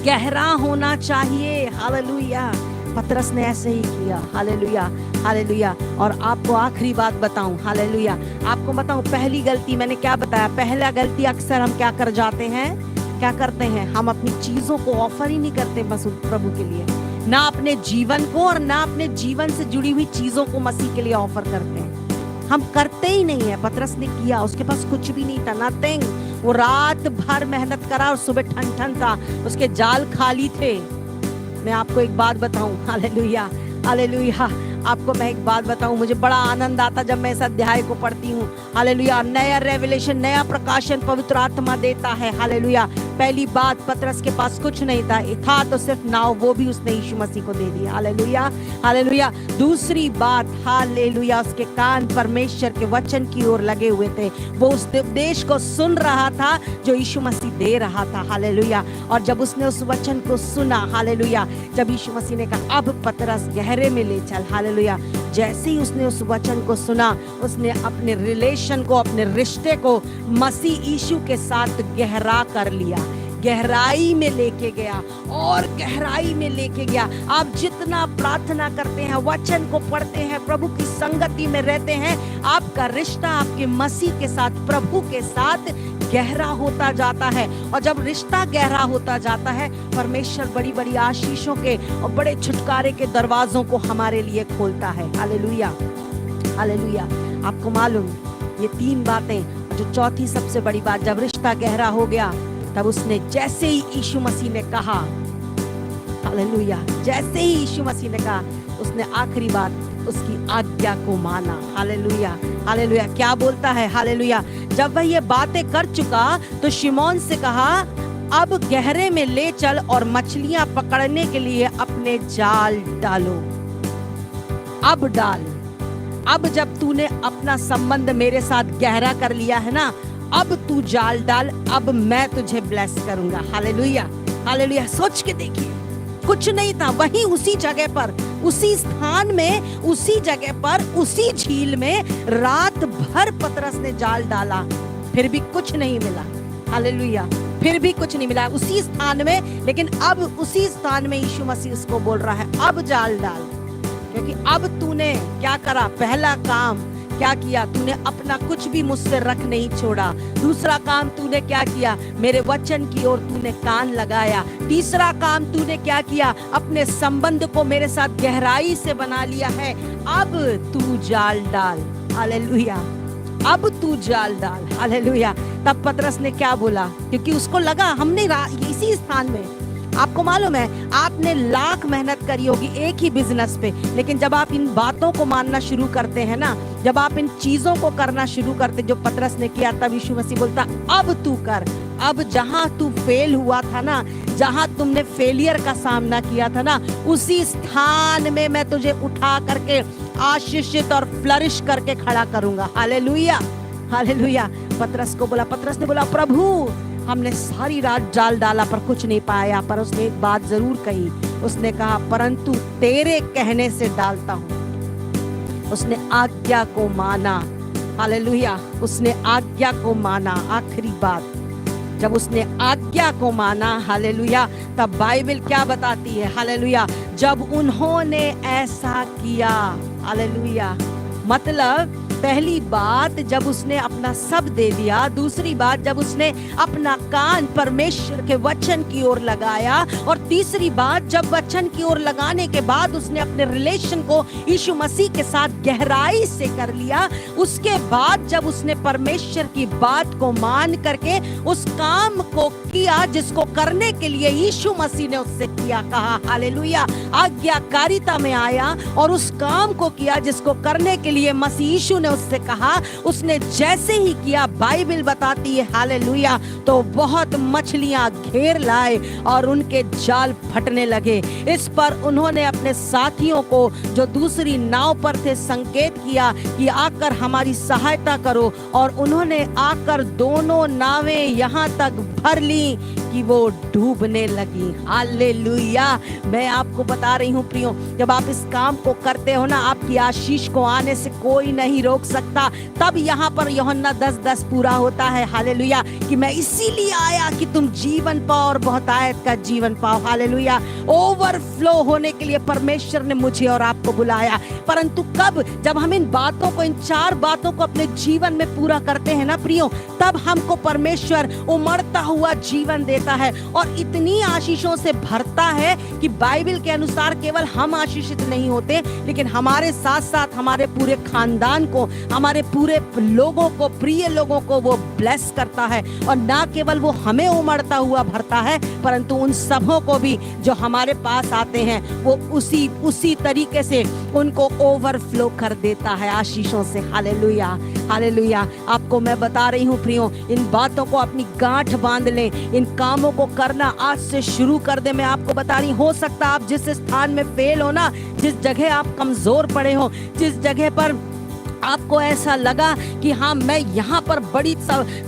गहरा होना चाहिए। हालेलुया। पतरस ने ऐसे ही किया। Hallelujah, hallelujah. और आपको आखिरी बात बताऊं, हालेलुया, आपको बताऊं पहली गलती मैंने क्या बताया। पहला गलती अक्सर हम क्या कर जाते हैं, क्या करते हैं, हम अपनी चीजों को ऑफर ही नहीं करते बस प्रभु के लिए, ना अपने जीवन को और ना अपने जीवन से जुड़ी हुई चीजों को मसीह के लिए ऑफर करते हैं। हम करते ही नहीं है। पतरस ने किया, उसके पास कुछ भी नहीं था, नथिंग। वो रात भर मेहनत करा और सुबह ठन था, उसके जाल खाली थे। मैं आपको एक बात बताऊं, हालेलुया, हालेलुया, आपको मैं एक बात बताऊं, मुझे बड़ा आनंद आता जब मैं इस अध्याय को पढ़ती हूँ। हालेलुया। नया रेवलेशन, नया प्रकाशन पवित्र आत्मा देता है। हालेलुया। पहली बात, पतरस के पास कुछ नहीं था तो सिर्फ नाव, वो भी उसने यीशु मसीह को दे दिया। Hallelujah, hallelujah. दूसरी बात, हालेलुया, उसके कान परमेश्वर के वचन की ओर लगे हुए थे। वो उस उपदेश को सुन रहा था जो यीशु मसीह दे रहा था। हालेलुया। और जब उसने उस वचन को सुना, हालेलुया, जब यीशु मसीह ने कहा अब पतरस गहरे में ले चल, हालेलुया, जैसे ही उसने उस वचन को सुना, उसने अपने रिलेशन को, अपने रिश्ते को मसीह यीशु के साथ गहरा कर लिया, गहराई में लेके गया और गहराई में लेके गया। आप जितना प्रार्थना करते हैं, वचन को पढ़ते हैं, प्रभु की संगति में रहते हैं, आपका रिश्ता आपके मसीह के साथ, प्रभु के साथ गहरा होता जाता है। और जब रिश्ता गहरा होता जाता है, परमेश्वर बड़ी बड़ी आशीषों के और बड़े छुटकारे के दरवाजों को हमारे लिए खोलता है। Hallelujah, hallelujah. आपको मालूम, ये 3 बातें, जो चौथी सबसे बड़ी बात, जब रिश्ता गहरा हो गया, तब उसने जैसे ही यीशु मसीह ने कहा, हालेलुया, जैसे ही यीशु मसीह ने कहा, उसने आखिरी बात उसकी आज्ञा को माना। Hallelujah, hallelujah. क्या बोलता है? हालेलुया। जब वह ये बातें कर चुका तो शिमोन से कहा अब गहरे में ले चल और मछलियां पकड़ने के लिए अपने जाल डालो। अब डाल। अब जब तूने अपना संबंध मेरे साथ गहरा कर लिया है ना, अब तू जाल डाल, अब मैं तुझे ब्लेस करूंगा। Hallelujah, hallelujah. सोच के देखिए, कुछ नहीं था, वहीं उसी जगह पर, उसी स्थान में, उसी जगह पर, उसी झील में रात भर पतरस ने जाल डाला, फिर भी कुछ नहीं मिला। हालेलुया, फिर भी कुछ नहीं मिला उसी स्थान में। लेकिन अब उसी स्थान में यीशु मसीह उसको बोल रहा है अब जाल डाल, क्योंकि अब तूने क्या करा? पहला काम क्या किया? तूने अपना कुछ भी मुझसे रख नहीं छोड़ा। दूसरा काम तूने क्या किया? मेरे वचन की ओर तूने कान लगाया। तीसरा काम तूने क्या किया? अपने संबंध को मेरे साथ गहराई से बना लिया है। अब तू जाल डाल। हालेलुया, अब तू जाल डाल। हालेलुया। तब पतरस ने क्या बोला? क्योंकि उसको लगा हमने इसी स्थान में, आपको मालूम है आपने लाख मेहनत करी होगी एक ही बिजनेस पे, लेकिन जब आप इन बातों को मानना शुरू करते हैं ना, जब आप इन चीजों को करना शुरू करते जो पतरस ने किया, तब यीशु मसीह बोलता अब तू कर। अब जहां तू फेल हुआ था ना, जहां तुमने फेलियर का सामना किया था ना, उसी स्थान में मैं तुझे उठा करके आशीषित और फ्लरिश करके खड़ा करूंगा। Hallelujah, hallelujah. पतरस को बोला, पतरस ने बोला, प्रभु हमने सारी रात जाल डाला पर कुछ नहीं पाया। पर उसने एक बात जरूर कही, उसने कहा परंतु तेरे कहने से डालता हूं। उसने आज्ञा को माना। हालेलुया, उसने आज्ञा को माना। आखिरी बात, जब उसने आज्ञा को माना, हालेलुया, तब बाइबल क्या बताती है? हालेलुया, जब उन्होंने ऐसा किया, हालेलुया, मतलब पहली बात जब उसने अपना सब दे दिया, दूसरी बात जब उसने अपना कान परमेश्वर के वचन की ओर लगाया, और तीसरी बात जब वचन की ओर लगाने के बाद उसने अपने रिलेशन को यीशु मसीह के साथ गहराई से कर लिया, उसके बाद जब उसने परमेश्वर की बात को मान करके उस काम को किया जिसको करने के लिए यीशु मसीह ने उससे किया, कहा हालेलुया, आज्ञाकारिता में आया और उस काम को किया जिसको करने के लिए मसीह यीशु ने उससे कहा, उसने जैसे ही किया, बाइबल बताती है हालेलुया, तो बहुत मछलियां घेर लाए और उनके जाल फटने लगे। इस पर उन्होंने अपने साथियों को जो दूसरी नाव पर थे संकेत किया कि आकर हमारी सहायता करो, और उन्होंने आकर दोनों नावें यहां तक भर ली कि वो डूबने लगी। हालेलुया। मैं आपको बता रही हूँ प्रियो, जब आप इस काम को करते हो ना, आपकी आशीष को आने से कोई नहीं रोक सकता। तब यहाँ पर यूहन्ना 10:10 पूरा होता है, हालेलुया, कि मैं इसीलिए आया कि तुम जीवन पाओ और बहुतायत का जीवन पाओ। हालेलुया। ओवरफ्लो होने के लिए परमेश्वर ने मुझे और आपको बुलाया, परंतु कब? जब हम इन बातों को, इन 4 बातों को अपने जीवन में पूरा करते हैं ना प्रियो, तब हमको परमेश्वर उमड़ता हुआ जीवन देता है और इतनी आशीषों से भरता है कि बाइबल के अनुसार केवल हम आशीषित नहीं होते, लेकिन हमारे साथ साथ हमारे पूरे खानदान को, हमारे पूरे लोगों को, प्रिय लोगों को वो ब्लेस करता है। और ना केवल वो हमें उमड़ता हुआ भरता है, परंतु उन सबों को भी जो हमारे पास आते हैं वो उसी तरीके से उनको ओवरफ्लो कर देता है आशीषों से। Hallelujah, hallelujah. आपको मैं बता रही हूँ प्रियो, इन बातों को अपनी गांठ बांध लें, इन कामों को करना आज से शुरू कर दे। मैं आपको बता रही, हो सकता आप जिस स्थान में फेल हो ना, जिस जगह आप कमजोर पड़े हो, जिस जगह पर आपको ऐसा लगा कि हाँ मैं यहाँ पर बड़ी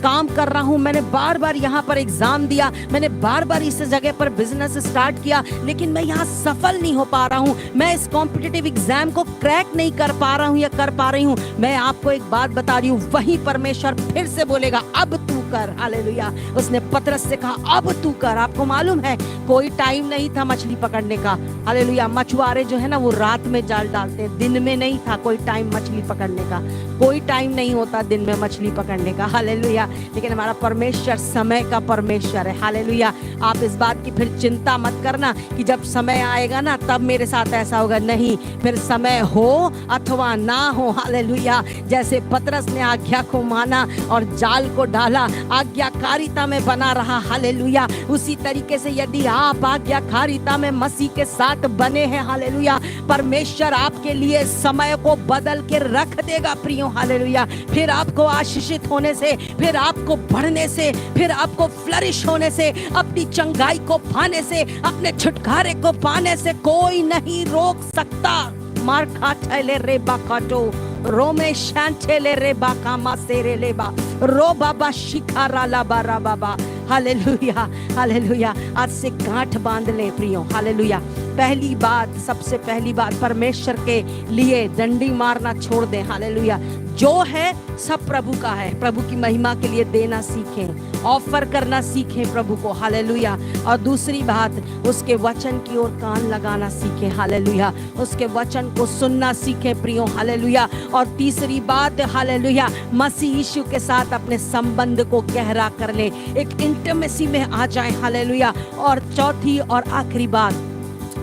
काम कर रहा हूँ, मैंने बार बार यहाँ पर एग्जाम दिया, मैंने बार बार इस जगह पर बिजनेस स्टार्ट किया, लेकिन मैं यहाँ सफल नहीं हो पा रहा हूँ, मैं इस कॉम्पिटिटिव एग्जाम को क्रैक नहीं कर पा रहा हूँ या कर पा रही हूँ। मैं आपको एक बात बता रही हूँ, वही परमेश्वर फिर से बोलेगा अब तू कर। हालेलुया। उसने पतरस से कहा अब तू कर। आपको मालूम है कोई टाइम नहीं था मछली पकड़ने का। हालेलुया। मछुआरे जो है ना वो रात में जाल डालते हैं, दिन में नहीं था कोई टाइम मछली पकड़ने का, कोई टाइम नहीं होता दिन में मछली पकड़ने का। हालेलुया। लेकिन हमारा परमेश्वर समय का परमेश्वर है। हालेलुया। आप इस बात की फिर चिंता मत करना कि जब समय आएगा ना तब मेरे साथ ऐसा होगा, नहीं, फिर समय हो अथवा ना हो। हालेलुया। जैसे पतरस ने आज्ञा को माना और जाल को डाला, आज्ञाकारिता में बना रहा, हालेलुया, उसी तरीके से यदि आप आज्ञाकारिता में मसीह के साथ बने हैं, हालेलुया, परमेश्वर आपके लिए समय को बदल के रख देगा प्रियो। हालेलुया। फिर आपको आशीषित होने से, फिर आपको बढ़ने से, फिर आपको फ्लरिश होने से, अपनी चंगाई को पाने से, अपने छुटकारे को पाने से कोई नहीं रोक सकता। मार खाटे रे बाकाटो रोमे शांचेले रे बाकामा सेरे लेबा रो बाबा शिखारा ला बारा बाबा। Hallelujah, hallelujah. आज से गांठ बांध ले प्रियो। हालेलुया। पहली बात, सबसे पहली बात, परमेश्वर के लिए डंडी मारना छोड़ दें। हालेलुया। जो है सब प्रभु का है, प्रभु की महिमा के लिए देना सीखें, ऑफर करना सीखें प्रभु को। हालेलुया। और दूसरी बात, उसके वचन की ओर कान लगाना सीखें। हालेलुया। उसके वचन को सुनना सीखें प्रियो। हालेलुया। और तीसरी बात, हालेलुया, मसीह यीशु के साथ अपने संबंध को गहरा कर ले, एक इंटिमेसी में आ जाए। हालेलुया। और चौथी और आखिरी बात,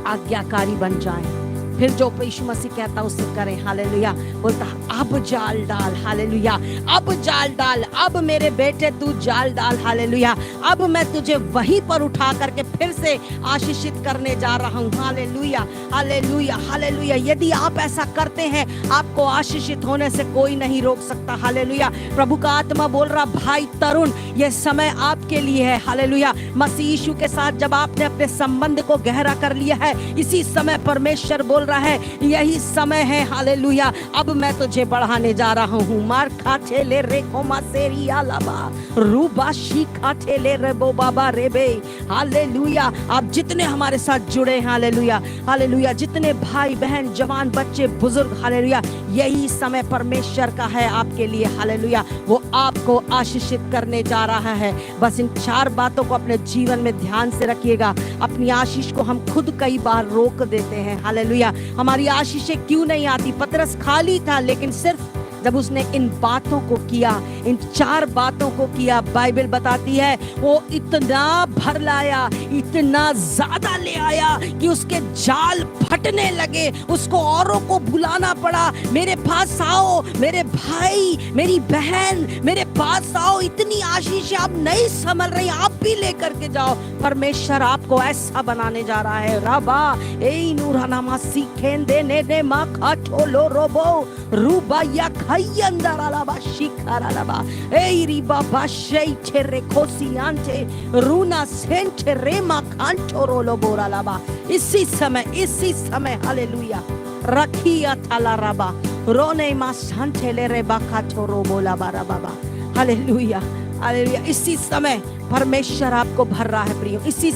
आज्ञाकारी बन जाएं। फिर जो यीशु मसीह कहता उससे करें। हालेलुया। बोलता अब जाल डाल। हालेलुया। अब जाल डाल, अब मेरे बेटे तू जाल डाल। हालेलुया। अब मैं तुझे वहीं पर उठा करके फिर से आशीषित करने जा रहा हूँ। Hallelujah, hallelujah, hallelujah. यदि आप ऐसा करते हैं, आपको आशीषित होने से कोई नहीं रोक सकता। हालेलुया। प्रभु का आत्मा बोल रहा, भाई तरुण, यह समय आपके लिए है। हालेलुया। मसीह यीशु के साथ जब आपने अपने संबंध को गहरा कर लिया है, इसी समय परमेश्वर बोल रहा है, यही समय है। हालेलुया। अब मैं तुझे बढ़ाने जा रहा हूँ। मार खाटे ले रे कोमा सेरी आलाबा रूबा शी खाटे ले रे बो बाबा रे बे। हालेलुया। आप जितने हमारे साथ जुड़े हैं, हालेलुया, हालेलुया, जितने भाई बहन, जवान, बच्चे, बुजुर्ग, हालेलुया, यही समय परमेश्वर का है आपके लिए। हालेलुया। वो आपको आशीषित करने जा रहा है। बस इन 4 बातों को अपने जीवन में ध्यान से रखिएगा। अपनी आशीष को हम खुद कई बार रोक देते हैं। हालेलुया। हमारी आशीषें क्यों नहीं आती? पतरस खाली था, लेकिन सिर्फ जब उसने इन बातों को किया, इन 4 बातों को किया, बाइबल बताती है वो इतना भर लाया, इतना ज्यादा ले आया कि उसके जाल फटने लगे। उसको औरों को बुलाना पड़ा, मेरे पास आओ, मेरे भाई, मेरी बहन, मेरे पास आओ। इतनी आशीष आप नहीं संभल रही, आप भी लेकर के जाओ। परमेश्वर आपको ऐसा बनाने जा रहा है। रबा ए नूरानामा सीखें देने दे मा खाटो लो रोबो रूबा या खायंदरालाबा शिखारालाबा ए रिबा बाशे छेरे कोसियांते रूना सेंटे रेमा खांटो रोलो बोरालाबा। इसी समय हालेलुया रखिया थाला रबा रोने मा सांटे ले रे बाखाटो रो बोला बारा बाबा। Hallelujah, hallelujah. इसी समय परमेश्वर आपको भर रहा है प्रियो। इसी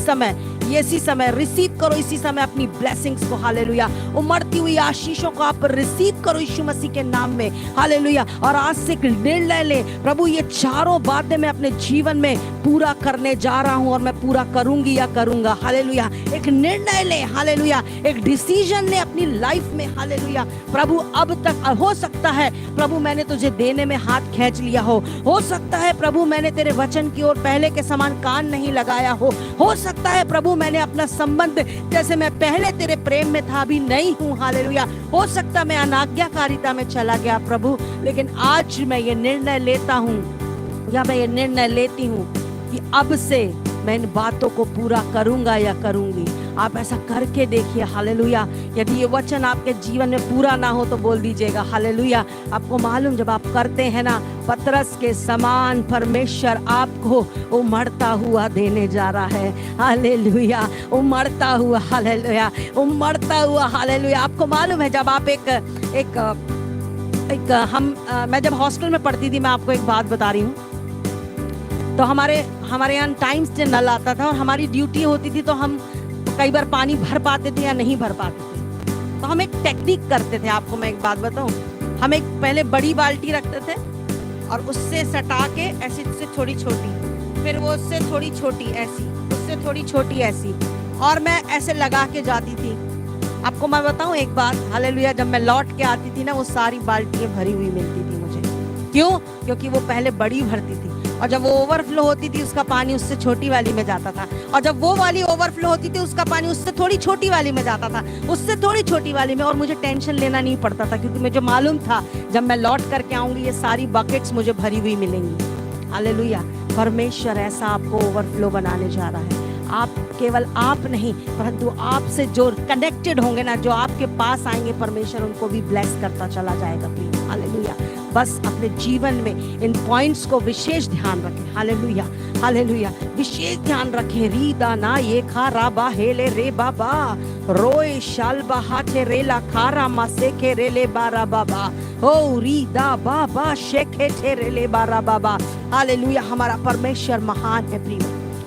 समय रिसीव करो, इसी समय अपनी ब्लेसिंग्स को। हालेलुया। उमड़ती हुई आशीषों को आप रिसीव करो यीशु मसीह के नाम में। हालेलुया। और आज से एक निर्णय ले, प्रभु ये 4 बातें मैं अपने जीवन में पूरा करने जा रहा हूं और मैं पूरा करूंगी या करूंगा। हालेलुया। एक निर्णय ले। हालेलुया। एक डिसीजन ले अपनी लाइफ में। हालेलुया। प्रभु अब तक हो सकता है प्रभु मैंने तुझे देने में हाथ खींच लिया हो सकता है प्रभु मैंने तेरे वचन की ओर पहले के समान कान नहीं लगाया हो सकता है प्रभु मैंने अपना संबंध जैसे मैं पहले तेरे प्रेम में था अभी नहीं हूँ। हालेलुया। हो सकता मैं अनाज्ञाकारिता में चला गया प्रभु, लेकिन आज मैं ये निर्णय लेता हूँ या मैं ये निर्णय लेती हूँ कि अब से मैं इन बातों को पूरा करूंगा या करूंगी। आप ऐसा करके देखिए। हालेलुया। यदि ये वचन आपके जीवन में पूरा ना हो तो बोल दीजिएगा। हालेलुया। आपको मालूम जब आप करते हैं ना, पतरस के समान परमेश्वर आपको उमड़ता हुआ देने जा रहा है। हालेलुया। उमड़ता हुआ। हालेलुया। उमड़ता हुआ। हालेलुया। आपको मालूम है जब आप मैं जब हॉस्टल में पढ़ती थी, मैं आपको एक बात बता रही हूँ, तो हमारे यहाँ टाइम से नल आता था और हमारी ड्यूटी होती थी, तो हम कई बार पानी भर पाते थे या नहीं भर पाते थे। तो हम एक टेक्निक करते थे। आपको मैं एक बात बताऊं, हम एक पहले बड़ी बाल्टी रखते थे और उससे सटा के ऐसी उससे थोड़ी छोटी, फिर वो उससे थोड़ी छोटी ऐसी, उससे थोड़ी छोटी ऐसी, और मैं ऐसे लगा के जाती थी। आपको मैं बताऊं एक बात, हालेलुया, जब मैं लौट के आती थी ना, वो सारी बाल्टियां भरी हुई मिलती थी मुझे। क्यों? क्योंकि वो पहले बड़ी भरती थी और जब वो ओवरफ्लो होती थी उसका पानी उससे छोटी वाली में जाता था, और जब वो वाली ओवरफ्लो होती थी उसका पानी उससे थोड़ी छोटी वाली में जाता था, उससे थोड़ी छोटी वाली में, और मुझे टेंशन लेना नहीं पड़ता था क्योंकि मुझे मालूम था जब मैं लौट करके आऊंगी ये सारी बकेट्स मुझे भरी हुई मिलेंगी। हालेलुया। परमेश्वर ऐसा आपको ओवरफ्लो बनाने जा रहा है। आप केवल आप नहीं, परंतु आपसे जो कनेक्टेड होंगे ना, जो आपके पास आएंगे, परमेश्वर उनको भी ब्लेस करता चला जाएगा। Please hallelujah. बस अपने जीवन में इन पॉइंट्स को विशेष ध्यान रखें। हालेलुया, हालेलुया, विशेष ध्यान रखें। रीदा ना ये खारा बा हेले रे बाबा रोए शाल बहाटे रेला खारा मासे के रेले बारा बाबा ओ रीदा बाबा शेखे थे रेले बारा बाबा। हालेलुया। हमारा परमेश्वर महान है प्रिय,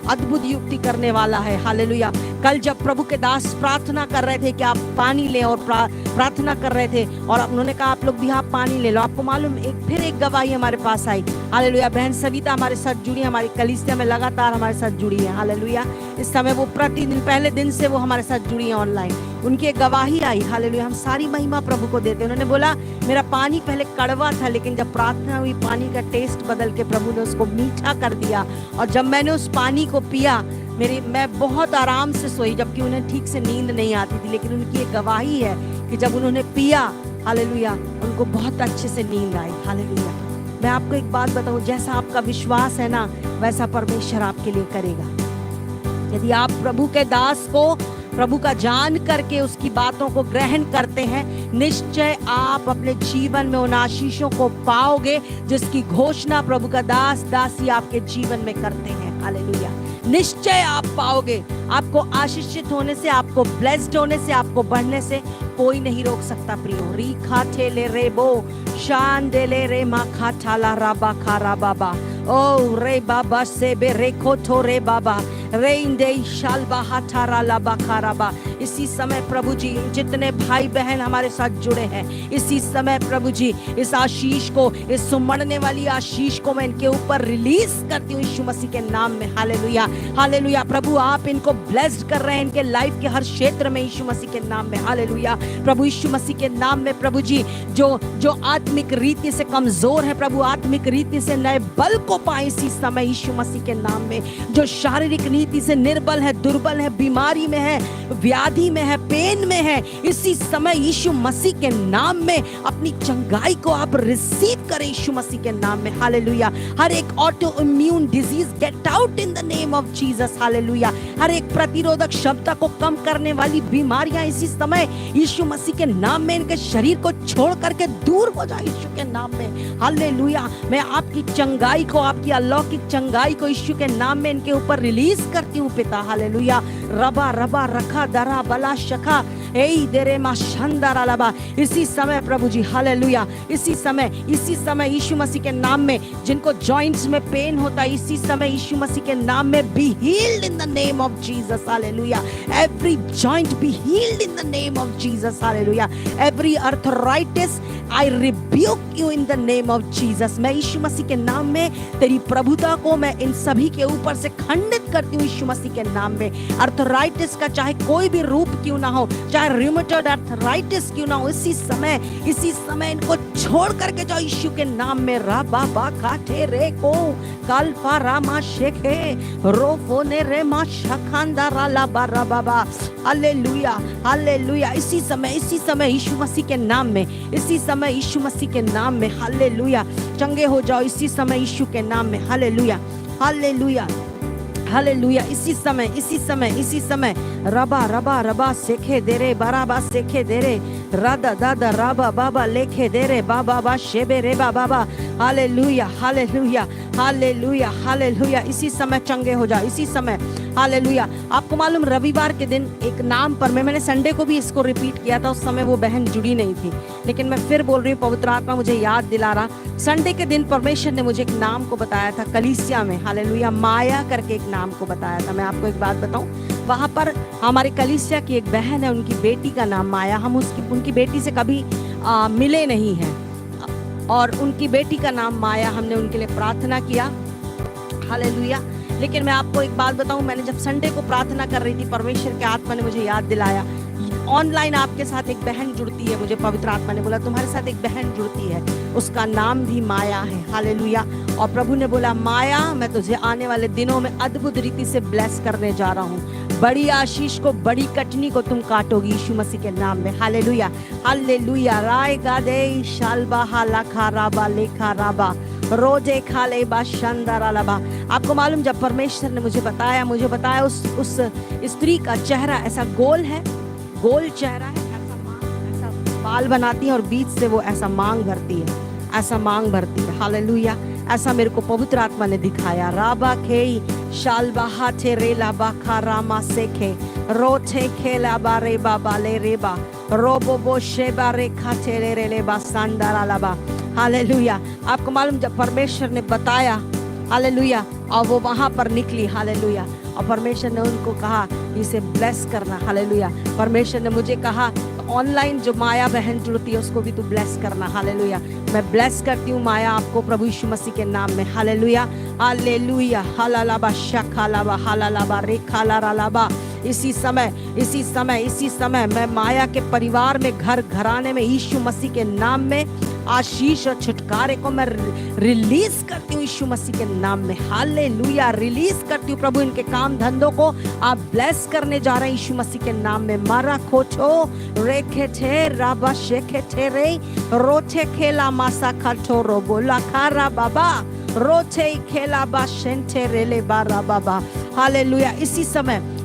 अद्भुत युक्ति करने वाला है। हालेलुया। कल जब प्रभु के दास प्रार्थना कर रहे थे कि आप पानी लें, और प्रार्थना कर रहे थे और उन्होंने कहा आप लोग भी आप पानी ले लो, आपको मालूम फिर एक गवाही हमारे पास आई। हालेलुया। बहन सविता हमारे साथ जुड़ी, हमारी कलीसिया में लगातार हमारे साथ जुड़ी है। हालेलुया। इस समय वो प्रतिदिन पहले दिन से वो हमारे साथ जुड़ी है ऑनलाइन। उनकी एक गवाही आई। हालेलुया। हम सारी महिमा प्रभु को देते हैं। उन्होंने बोला मेरा पानी पहले कड़वा था, लेकिन जब प्रार्थना हुई पानी का टेस्ट बदल के प्रभु ने उसको मीठा कर दिया, और जब मैंने उस पानी को पिया मैं बहुत आराम से सोई, जबकि उन्हें ठीक से नींद नहीं आती थी। लेकिन उनकी एक गवाही है कि जब उन्होंने पिया, हालेलुया, उनको बहुत अच्छे से नींद आई। हालेलुया। मैं आपको एक बात बताऊं, जैसा आपका विश्वास है ना, वैसा परमेश्वर आपके लिए करेगा। यदि आप प्रभु के दास को, प्रभु का जान करके उसकी बातों को ग्रहण करते हैं, निश्चय आप अपने जीवन में उन आशीषों को पाओगे जिसकी घोषणा प्रभु का दास दासी आपके जीवन में करते हैं। हालेलुया। निश्चय आप पाओगे। आपको आशीषित होने से, आपको ब्लेस्ड होने से, आपको बढ़ने से कोई नहीं रोक सकता। प्रियो री खाटे ले रे बो शान दे ले रे मा खाटा ला राबा खारा बाबा ओ रे बाबा से बे रे खोथो रे बाबा रे इंदे शालबा हाथारा ला बखाराबा। इसी समय प्रभु जी जितने भाई बहन हमारे साथ जुड़े हैं, इसी समय प्रभु जी इस आशीष को, इस सुमड़ने वाली आशीष को मैं इनके ऊपर रिलीज करती हूँ यीशु मसीह के नाम में। Hallelujah, hallelujah. प्रभु आप इनको ब्लेस्ड कर रहे हैं इनके लाइफ के हर क्षेत्र में यीशु मसीह के नाम में। हालेलुया। प्रभु यीशु मसीह के नाम में प्रभु जी जो आत्मिक रीति से कमजोर है, प्रभु आत्मिक रीति से नए बल को पाए इसी समय यीशु मसीह के नाम में। जो शारीरिक रीति से निर्बल है, दुर्बल है, बीमारी में है, व्याधि में है, पेन में है, इसी समय यीशु मसीह के नाम में अपनी चंगाई को आप रिसीव करें यीशु मसीह के नाम में। हालेलुया। हर एक autoimmune disease get out in the name of Jesus. Hallelujah. हर एक प्रतिरोधक क्षमता को कम करने वाली बीमारियां इसी समय यीशु मसीह के नाम में इनके शरीर को छोड़ करके दूर हो जाए यीशु के नाम में। हालेलुया। मैं आपकी चंगाई को, आपकी अलौकिक चंगाई को यीशु के नाम में इनके ऊपर रिलीज करती हूँ पिता। हालेलुया। रबा रबा रखा दरा बला शखा ए देरे मा शानदार लबा। इसी समय प्रभु जी, हालेलुया, इसी समय यीशु मसीह के नाम में जिनको जॉइंट्स में पेन होता है, इसी समय यीशु मसीह के नाम में be healed in the name of Jesus. Hallelujah. Every joint B healed in the name of Jesus. Hallelujah. Every arthritis I rebuke you in the name of Jesus. मैं यीशु मसीह के नाम में तेरी प्रभुता को मैं इन सभी के ऊपर से खंडित करती हूँ यीशु मसीह के नाम में। आर्थराइटिस का चाहे कोई भी रूप क्यों ना हो, चाहे रूमेटॉइड आर्थराइटिस क्यों ना हो, इसी समय इनको छोड़ करके जाओ यीशु के नाम में। राबा बा काटे रे को काल्फा रामा शेखे रोफोने रे मा शखांदा राला बारा बाबा। Hallelujah, hallelujah. इसी समय यीशु मसीह के नाम में, इसी समय यीशु मसीह के नाम में, हालेलुया, चंगे हो जाओ इसी समय यीशु के नाम में। Hallelujah, hallelujah, hallelujah. इसी समय रबा रबा रबा सेखे दे रे बराबा सेखे दे रे राधा दादा राबा बाबा लेखे दे रे बाबा बा शेबे रे बाबा। Hallelujah, hallelujah, hallelujah, hallelujah. इसी समय चंगे हो जाओ इसी समय। हालेलुया। आपको मालूम रविवार के दिन एक नाम पर मैंने संडे को भी इसको रिपीट किया था, उस समय वो बहन जुड़ी नहीं थी, लेकिन मैं फिर बोल रही हूँ, पवित्र आत्मा मुझे याद दिला रहा। संडे के दिन परमेश्वर ने मुझे एक नाम को बताया था कलीसिया में। हालेलुया। माया करके एक नाम को बताया था। मैं आपको एक बात बताऊं, वहां पर हमारे कलीसिया की एक बहन है, उनकी बेटी का नाम माया। हम उनकी बेटी से कभी मिले नहीं हैं, और उनकी बेटी का नाम माया, हमने उनके लिए प्रार्थना किया। हालेलुया। लेकिन मैं आपको एक बात बताऊं, मैंने जब संडे को प्रार्थना कर रही थी, परमेश्वर के आत्मा ने मुझे याद दिलाया, ऑनलाइन आपके साथ एक बहन जुड़ती है। मुझे पवित्र आत्मा ने बोला तुम्हारे साथ एक बहन जुड़ती है, उसका नाम भी माया है। हालेलुया। और प्रभु ने बोला माया, मैं तुझे आने वाले दिनों में अद्भुत रीति से ब्लेस करने जा रहा हूँ। बड़ी आशीष को, बड़ी कटनी को तुम काटोगी यीशु मसीह के नाम में। Hallelujah, hallelujah. राय गादे शालबा हाला खाराबा लेखा राबा रोजे खाले बा शानदार लाबा। आपको मालूम, जब परमेश्वर ने मुझे बताया उस स्त्री का चेहरा ऐसा गोल है, गोल चेहरा है, ऐसा बाल बनाती है और बीच से वो ऐसा मांग भरती है, ऐसा मांग भरती है। हालेलुया। ऐसा मेरे को पवित्र आत्मा ने दिखाया। राबा खेई शालबा हाथे रेला बा खारामा सेखे रोथे खेला बा रे बाबा ले रेबा रोबो बो शेबा रे खाथे रे ले बा सांदारा लाबा। हालेलुया। आपको मालूम, जब परमेश्वर ने बताया, हालेलुया, और वो वहां पर निकली, हालेलुया, और परमेश्वर ने उनको कहा इसे ब्लेस करना। हालेलुया। परमेश्वर ने मुझे कहा ऑनलाइन जो माया बहन जुड़ती है उसको भी तू ब्लेस करना। हालेलुया। मैं ब्लेस करती हूँ माया आपको प्रभु यीशु मसीह के नाम में। Hallelujah, hallelujah. हालालाबा शखालाबा हालालाबा रेखालारालाबा। इसी समय मैं माया के परिवार में, घर घराने में यीशु मसीह के नाम में आशीष और छुटकारे को मैं रिलीज करती हूँ यीशु मसीह के नाम में। हालेलुया, रिलीज करती हूँ प्रभु। इनके काम धंधों को आप ब्लेस करने जा रहे हैं यीशु मसीह के नाम में। मारा खोचो रेखे थे राबा शेखे थे रे रोचे खेला मासा खटो रोबो लाखारा बाबा रोचे खेला बा शेंटे रेले बारा बाबा। हालेलुया।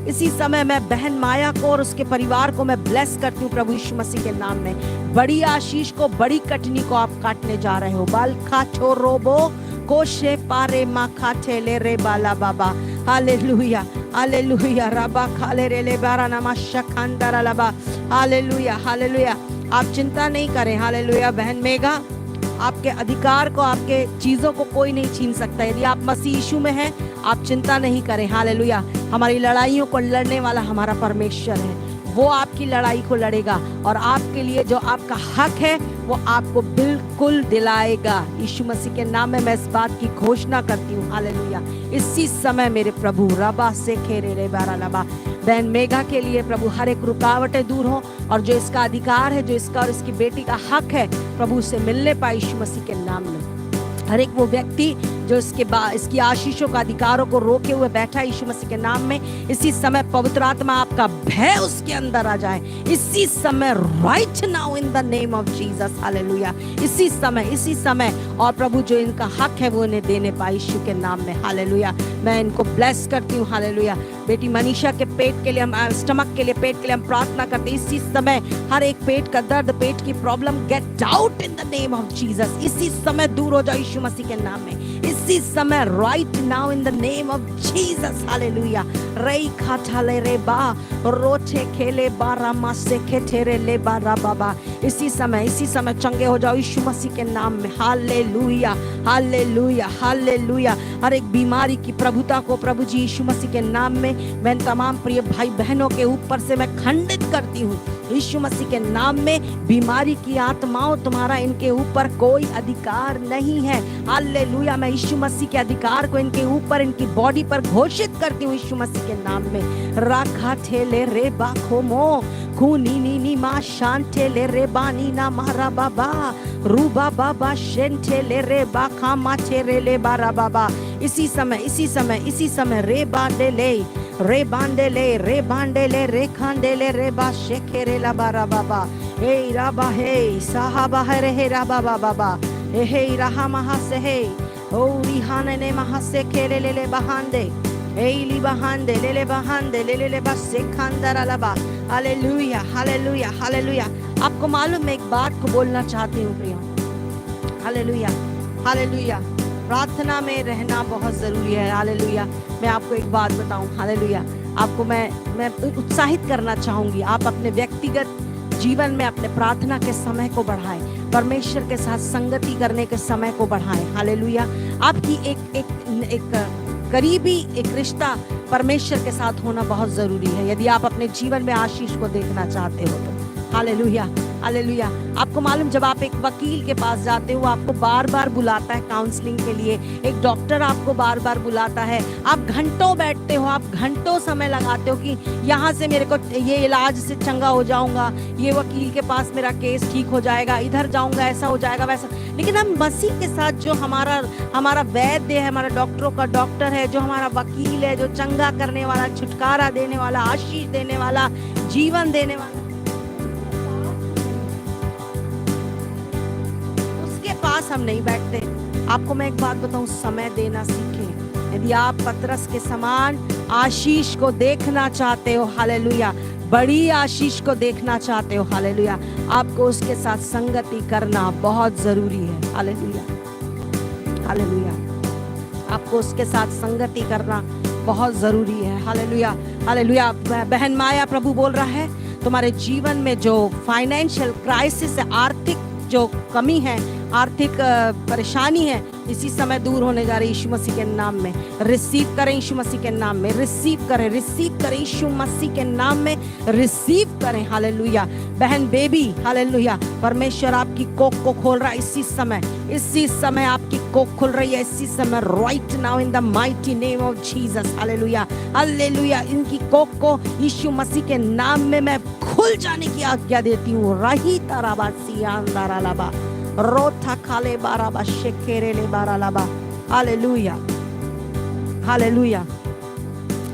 इसी समय मैं बहन माया को और उसके परिवार को मैं ब्लेस करती हूँ प्रभु यीशु मसीह के नाम में। बड़ी आशीष को, बड़ी कटनी को आप काटने जा रहे हो। बाल खाचो रोबो कोशे पारे मा खाटे ले रे बाला बाबा। Hallelujah, hallelujah. रबा खाले रे ले बारा नमा शखांदरा लबा। Hallelujah, hallelujah. आप चिंता नहीं करें। हालेलुया। बहन मेघा, आपके अधिकार को, आपके चीजों को कोई नहीं छीन सकता। यदि आप मसीह यीशु में हैं, आप चिंता नहीं करें। हालेलुया। हमारी लड़ाइयों को लड़ने वाला हमारा परमेश्वर है। वो आपकी लड़ाई को लड़ेगा और आपके लिए जो आपका हक है वो आपको बिल्कुल दिलाएगा। यीशु मसीह के नाम में मैं इस बात की घोषणा करती हूँ। हालेलुया। इसी समय मेरे प्रभु रबा से खेरे रे बारा लबा बहन मेघा के लिए प्रभु हर एक रुकावटें दूर हो और जो इसका अधिकार है, जो इसका और इसकी बेटी का हक है, प्रभु से मिलने पाए यीशु मसीह के नाम में। हर एक वो व्यक्ति जो इसकी आशीषों का अधिकारों को रोके हुए बैठा है यीशु मसीह के नाम में, इसी समय पवित्र आत्मा आपका भय उसके अंदर आ जाए। इसी समय, right now in the name of Jesus. Hallelujah. इसी समय और प्रभु जो इनका हक है वो इन्हें देने पाए यीशु के नाम में। हालेलुया। मैं इनको ब्लेस करती हूँ। हालेलुया। बेटी मनीषा के पेट के लिए हम, स्टमक के लिए, पेट के लिए हम प्रार्थना करते हैं। इसी समय हर एक पेट का दर्द, पेट की problem gate out in the name of Jesus. इसी समय दूर हो जाए यीशु मसीह के नाम में। इसी समय, right now in the name of Jesus. Hallelujah. रई खाठाले रे बा रोचे खेले बारा मासे खेठेरे ले बारा बाबा। इसी समय चंगे हो जाओ यीशु मसीह के नाम में। Hallelujah, hallelujah, hallelujah. हर एक बीमारी की प्रभुता को प्रभु जी यीशु मसीह के नाम में मैं तमाम प्रिय भाई बहनों के ऊपर से मैं खंडित करती हूँ यीशु मसीह के नाम में। बीमारी की आत्माओं, तुम्हारा इनके ऊपर कोई अधिकार नहीं है। हालेलुया। मैं यीशु मसीह के अधिकार को इनके ऊपर, इनकी बॉडी पर घोषित करती हूँ यीशु मसीह के नाम में। राखा ठेले रे बाखोमो खूनी नी नी मा शांते ले रे बानी ना मारा बाबा रूबा बाबा शेंटे ले रे बाखा माचे रे ले बारा बाबा। इसी समय रे बांडे ले रे खांडे ले रे बा शेखे रे ला बारा बाबा। हे राबा हे साहबा हे राबा बाबा हे रहा महा से हे ओ रिहाने ने महा से खेले ले बहांडे एली बहांडे ले बहांडे ले बस से खांदरा लबा। Hallelujah, hallelujah, hallelujah. आपको मालूम, मैं एक बात को बोलना चाहती हूँ प्रिय। Hallelujah, hallelujah. प्रार्थना में रहना बहुत जरूरी है। हालेलुया। मैं आपको एक बात बताऊं। हालेलुया। आपको मैं उत्साहित करना चाहूंगी, आप अपने व्यक्तिगत जीवन में अपने प्रार्थना के समय को बढ़ाएं, परमेश्वर के साथ संगति करने के समय को बढ़ाएं। हालेलुया। आपकी एक करीबी एक रिश्ता परमेश्वर के साथ होना बहुत जरूरी है यदि आप अपने जीवन में आशीष को देखना चाहते हो तो। Hallelujah, hallelujah. आपको मालूम, जब आप एक वकील के पास जाते हो, आपको बार बार बुलाता है काउंसलिंग के लिए। एक डॉक्टर आपको बार बार बुलाता है। आप घंटों बैठते हो, आप घंटों समय लगाते हो कि यहाँ से मेरे को ये इलाज से चंगा हो जाऊंगा, ये वकील के पास मेरा केस ठीक हो जाएगा, इधर जाऊंगा ऐसा हो जाएगा वैसा। लेकिन हम मसीह के साथ जो हमारा वैद्य है, हमारा डॉक्टरों का डॉक्टर है, जो हमारा वकील है, जो चंगा करने वाला, छुटकारा देने वाला, आशीष देने वाला, जीवन देने वाला, पास हम नहीं बैठते। आपको मैं एक बात बताऊं, समय देना सीखें। यदि आप पतरस के समान आशीष को देखना चाहते हो, हालेलुया, बड़ी आशीष को देखना चाहते हो, हालेलुया, आपको उसके साथ संगति करना बहुत जरूरी है। Hallelujah, hallelujah. आपको उसके साथ संगति करना बहुत जरूरी है। Hallelujah, hallelujah. बहन माया, प्रभु बोल रहा है तुम्हारे जीवन में जो फाइनेंशियल क्राइसिस है, आर्थिक जो कमी है, आर्थिक परेशानी है, इसी समय दूर होने जा रही यीशु मसीह के नाम में। रिसीव करें यीशु मसीह के नाम में, रिसीव करें यीशु मसीह के नाम में, रिसीव करें। हालेलुया। बहन बेबी, हालेलुया, परमेश्वर आपकी कोख को खोल रहा है इसी समय आपकी कोख खुल रही है इसी समय, right now in the mighty name of Jesus. Hallelujah, hallelujah. इनकी कोख को यीशु मसीह के नाम में मैं खुल जाने की आज्ञा देती हूँ। रही ताराबासी अंदारा लाबा रोथा खाले बाराबा शेकेरे ले बारा लाबा। Hallelujah, hallelujah,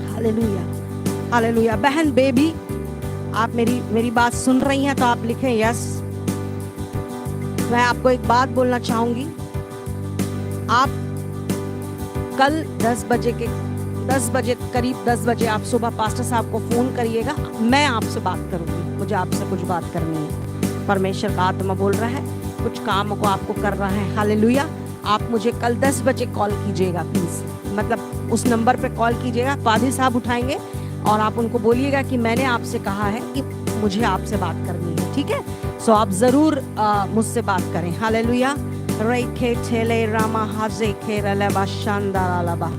hallelujah, hallelujah. बहन बेबी, आप मेरी बात सुन रही हैं तो आप लिखें यस। मैं आपको एक बात बोलना चाहूंगी, आप कल 10 बजे करीब 10 बजे आप सुबह पास्टर साहब को फोन करिएगा। मैं आपसे बात करूंगी, मुझे आपसे कुछ बात करनी है। परमेश्वर का आत्मा बोल रहा है, कुछ काम को आपको करना है। हालेलुया। आप मुझे कल 10 बजे कॉल कीजिएगा प्लीज, मतलब उस नंबर पे कॉल कीजिएगा। पादी साहब उठाएंगे और आप उनको बोलिएगा कि मैंने आपसे कहा है कि मुझे आपसे बात करनी है, ठीक है। सो आप जरूर मुझसे बात करें। हालेलुया। रेखे ठेले रामा हाजे खेरले बाशांदा लाबा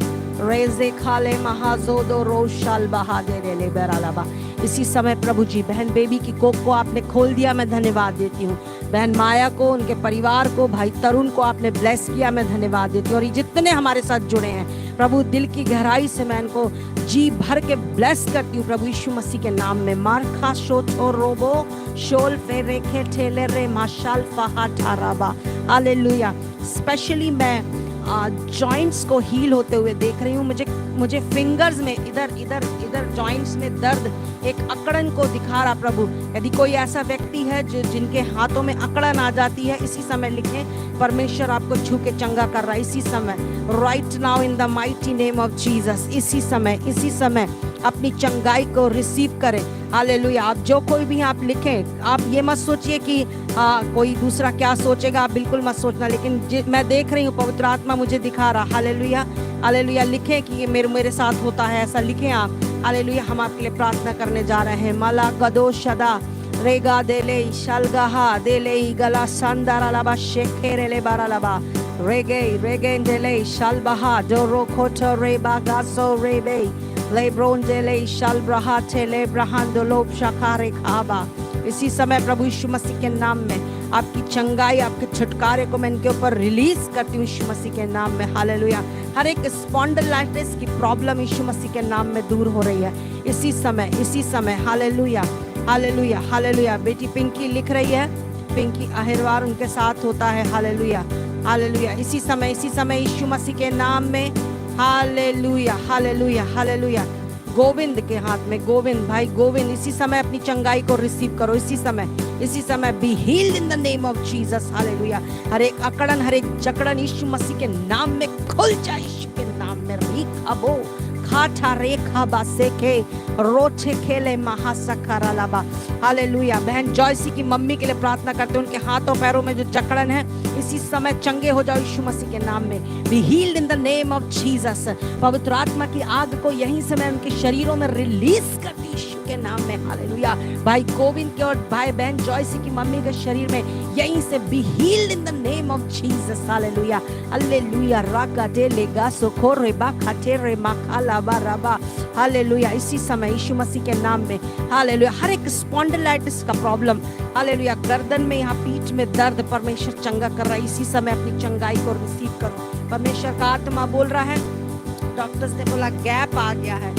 रेजे खाले महाजोदो रोशाल बहादे रेले बेरालाबा। इसी समय प्रभु जी बहन बेबी की कोख को आपने खोल दिया, मैं धन्यवाद देती हूँ। बहन माया को, उनके परिवार को, भाई तरुण को आपने ब्लेस किया, मैं धन्यवाद देती हूँ। और ये जितने हमारे साथ जुड़े हैं प्रभु, दिल की गहराई से मैं इनको जी भर के ब्लेस करती हूँ प्रभु यीशु मसीह के नाम में। मारखा शोथो रोबो शोल फे रेखे ठेले रे माशाल फहा ठाराबा। हालेलुया। स्पेशली मैं जॉइंट्स को हील होते हुए देख रही हूँ। मुझे फिंगर्स में इधर जॉइंट्स में दर्द, एक अकड़न को दिखा रहा प्रभु। यदि कोई ऐसा व्यक्ति है जिनके हाथों में अकड़न आ जाती है, इसी समय लिखें, परमेश्वर आपको छू के चंगा कर रहा है इसी समय। Right now in the mighty name of Jesus. इसी समय अपनी चंगाई को रिसीव करें। हालेलुया। आप जो कोई भी आप लिखें, आप ये मत सोचिए कि कोई दूसरा क्या सोचेगा, आप बिल्कुल मत सोचना। लेकिन मैं देख रही हूँ पवित्र आत्मा मुझे दिखा रहा। Hallelujah, hallelujah. लिखें कि ये मेरे साथ होता है, ऐसा लिखें आप। हालेलुया। हम आपके लिए प्रार्थना करने जा रहे हैं। माला गदो शदा रेगा देले शलगाहा देले गला संदारा लबा शेखेरे ले बारा लबा रेगे देले शलबाहा डोरो खोटो रेबा गासो रेबे लेब्रोन देले शलब्रहा टेले ब्रहान दोलोब शकारे खाबा। इसी समय प्रभु यीशु मसीह के नाम में आपकी चंगाई, आपके छुटकारे को मैं इनके ऊपर रिलीज करती हूँ यीशु मसीह के नाम में। हालेलुया। हर एक स्पॉन्डिलाइटिस की प्रॉब्लम यीशु मसीह के नाम में दूर हो रही है इसी समय। Hallelujah, hallelujah, hallelujah. बेटी पिंकी लिख रही है, पिंकी अहिरवार उनके साथ होता है। Hallelujah, hallelujah. इसी समय यीशु मसीह के नाम में। Hallelujah, hallelujah, hallelujah. गोविंद के हाथ में, गोविंद भाई गोविंद, इसी समय अपनी चंगाई को रिसीव करो। इसी समय be healed in the name of Jesus. Hallelujah. हर एक अकड़न, हर एक जकड़न यीशु मसीह के नाम में खुल जाए। यीशु के नाम में रीख अबो खाठा रेखा बासेके रोचे खेले महासकारा लाबा। हालेलुया। बहन जॉयसी की मम्मी के लिए प्रार्थना करते हैं, उनके हाथों पैरों में जो जकड़न है इसी समय चंगे हो जाओ यीशु मसीह के नाम में। Be healed in the name of Jesus. पवित्र आत्मा की आग को यहीं से मैं उनके शरीरों में रिलीज करती यीशु के नाम में। हालेलुया। भाई गोविंद के और भाई बहन जॉयसी की मम्मी के शरीर में यहीं से be healed in the name of Jesus. Hallelujah, hallelujah. रागा डेले गासो खोरे बा खटेरे माखाला बाराबा। हालेलुया। इसी समय यीशु मसीह के नाम में। हालेलुया। हर एक स्पॉन्डिलाइटिस का प्रॉब्लम, हालेलुया, गर्दन में, यहाँ पीठ में दर्द, परमेश्वर चंगा कर रहा है। इसी समय अपनी चंगाई को रिसीव करो। परमेश्वर का आत्मा बोल रहा है, डॉक्टर्स ने बोला गैप आ गया है।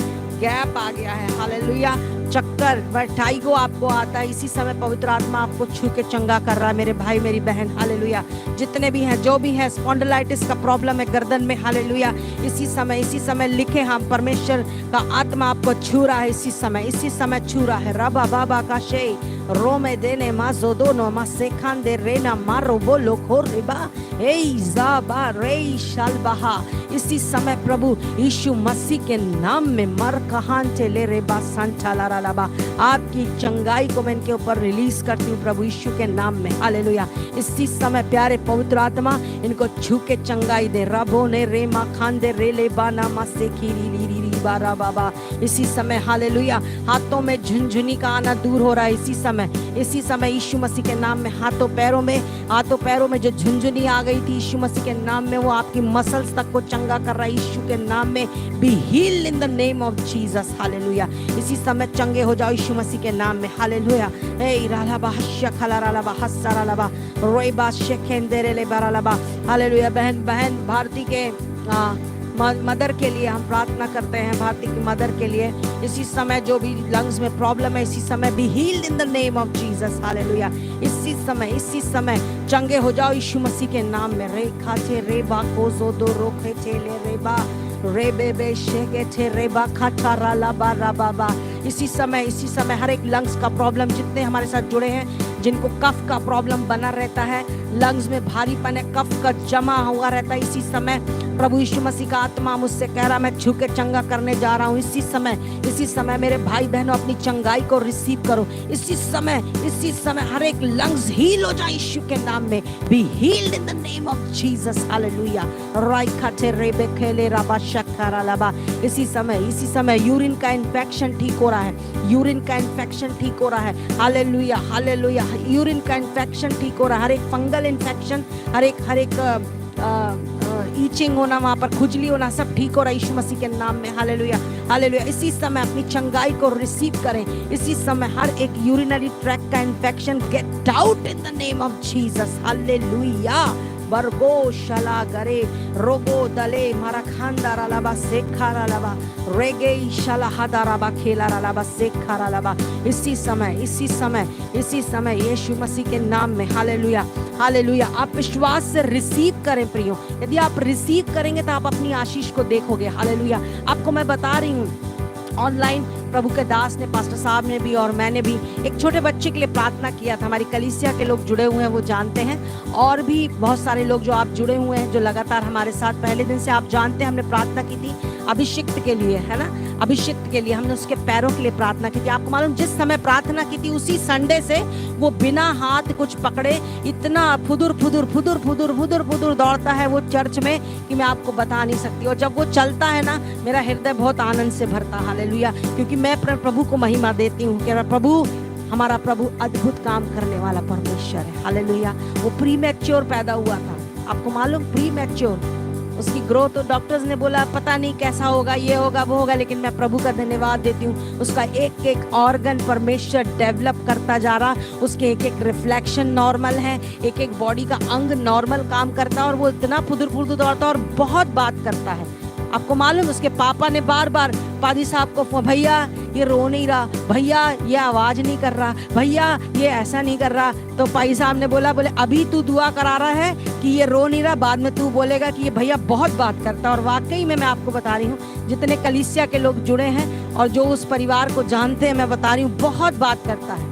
हालेलुया। चक्कर वर्टाइगो आपको आता है, इसी समय पवित्र आत्मा आपको छू के चंगा कर रहा है मेरे भाई मेरी बहन। हालेलुया। जितने भी हैं, जो भी है, स्पॉन्डिलाइटिस का प्रॉब्लम है गर्दन में, हालेलुया, इसी समय लिखे हम, परमेश्वर का आत्मा आपको छू रहा है। इसी समय छू रहा है। रबा बाबा का शे रोमे देने मा जोदोनो मा सेखान दे रेना मारो बोलो खोर रिबा ए जाबा रे शालबाहा। इसी समय प्रभु यीशु मसीह के नाम में मर कहां चले रे बा संचाला लाबा, आपकी चंगाई को मैं इनके ऊपर रिलीज करती हूँ प्रभु यीशु के नाम में। हालेलुया। इसी समय प्यारे पवित्र आत्मा इनको छू के चंगाई दे। रबो ने रे मा खान दे रे ले बाना मा से खीरी ली री बारा बाबा। इसी समय हालेलुया, हाथों में झुनझुनी का आना दूर हो रहा है। इसी समय यीशु मसीह के नाम में हाथों पैरों में जो झुनझुनी आ गई थी यीशु मसीह के नाम में, वो आपकी मसल्स तक को चंगा कर रहा है यीशु के नाम में। Be healed in the name of Jesus. Hallelujah. इसी समय चंगे हो जाओ यीशु मसीह के नाम में। हालेलुया। ए रालाबा हश्या खलारालाबा हस्सरालाबा रोइबा शेखेंदेरेले बारालाबा। हालेलुया। बहन भारती के मदर के लिए हम प्रार्थना करते हैं, भारती की मदर के लिए। इसी समय जो भी लंग्स में प्रॉब्लम है, इसी समय be healed in the name of Jesus, hallelujah. इसी समय चंगे हो जाओ यीशु मसीह के नाम में। रेखा चे रेबा कोजो दो रोखे चे ले रेबा रेबे बे शेके चे रेबा खाचारा लाबा राबाबा। इसी समय हर एक लंग्स का प्रॉब्लम, जितने हमारे साथ जुड़े हैं जिनको कफ का प्रॉब्लम बना रहता है, लंग्स में भारीपन है, कफ का जमा हुआ रहता है, इसी समय प्रभु यीशु मसीह का आत्मा मुझसे कह रहा, मैं छू के चंगा करने जा रहा हूँ। इसी समय मेरे भाई बहनों अपनी चंगाई को रिसीव करो। इसी समय हर एक लंग्स हील हो जाए यीशु के नाम में। Be healed in the name of Jesus, hallelujah. राइखाटे रेबे खेले राबा शक्कारा लाबा। इसी समय यूरिन का इन्फेक्शन ठीक हो रहा है, यूरिन का इन्फेक्शन ठीक हो रहा है, हालेलुया हालेलुया। यूरिन का इन्फेक्शन ठीक हो रहा है, हर एक फंगल इन्फेक्शन, हर एक ईचिंग होना, वहां पर खुजली होना, सब ठीक हो रहा है यीशु मसीह के नाम में, हालेलुया हालेलुया। इसी समय अपनी चंगाई को रिसीव करें। इसी समय हर एक यूरिनरी ट्रैक का infection get out in the name of Jesus, hallelujah. बरगो शला गरे रोगो दले मारखांदा रालाबा सेखारा लाबा रेगे शला हदाराबा खेला रालाबा सेखारा लाबा। इसी समय यीशु मसीह के नाम में, हालेलुया हालेलुया। आप विश्वास से रिसीव करें प्रियो। यदि आप रिसीव करेंगे तो आप अपनी आशीष को देखोगे, हालेलुया। आपको मैं बता रही हूँ, ऑनलाइन प्रभु के दास ने, पास्टर साहब ने भी और मैंने भी एक छोटे बच्चे के लिए प्रार्थना किया था। हमारी कलीसिया के लोग जुड़े हुए हैं, वो जानते हैं, और भी बहुत सारे लोग जो आप जुड़े हुए हैं, जो लगातार हमारे साथ पहले दिन से आप जानते हैं। हमने प्रार्थना की थी अभिषिक्त के लिए, है ना, अभिषिक्त के लिए हमने उसके पैरों के लिए प्रार्थना की थी। आपको मालूम, जिस समय प्रार्थना की थी उसी संडे से वो बिना हाथ कुछ पकड़े इतना फुदुर दौड़ता है वो चर्च में कि मैं आपको बता नहीं सकती। और जब वो चलता है ना, मेरा हृदय बहुत आनंद से भरता, हालेलुया, क्योंकि मैं प्रभु को महिमा देती हूँ कि प्रभु, हमारा प्रभु अद्भुत काम करने वाला परमेश्वर है, हालेलुया। वो प्रीमैच्योर पैदा हुआ था, आपको मालूम, प्रीमैच्योर। उसकी ग्रोथ, तो डॉक्टर्स ने बोला पता नहीं कैसा होगा, ये होगा वो होगा, लेकिन मैं प्रभु का धन्यवाद देती हूँ, उसका एक एक ऑर्गन परमेश्वर डेवलप करता जा रहा, उसके एक एक रिफ्लेक्शन नॉर्मल है, एक एक बॉडी का अंग नॉर्मल काम करता है, और वो इतना फुदुर दौड़ता है और बहुत बात करता है। आपको मालूम, उसके पापा ने बार बार पादी साहब को, भैया ये रो नहीं रहा, भैया ये आवाज नहीं कर रहा, भैया ये ऐसा नहीं कर रहा। तो पादी साहब ने बोले अभी तू दुआ करा रहा है कि ये रो नहीं रहा, बाद में तू बोलेगा कि ये भैया बहुत बात करता है। और वाकई में मैं आपको बता रही हूँ, जितने कलीसिया के लोग जुड़े हैं और जो उस परिवार को जानते हैं, मैं बता रही हूँ बहुत बात करता है,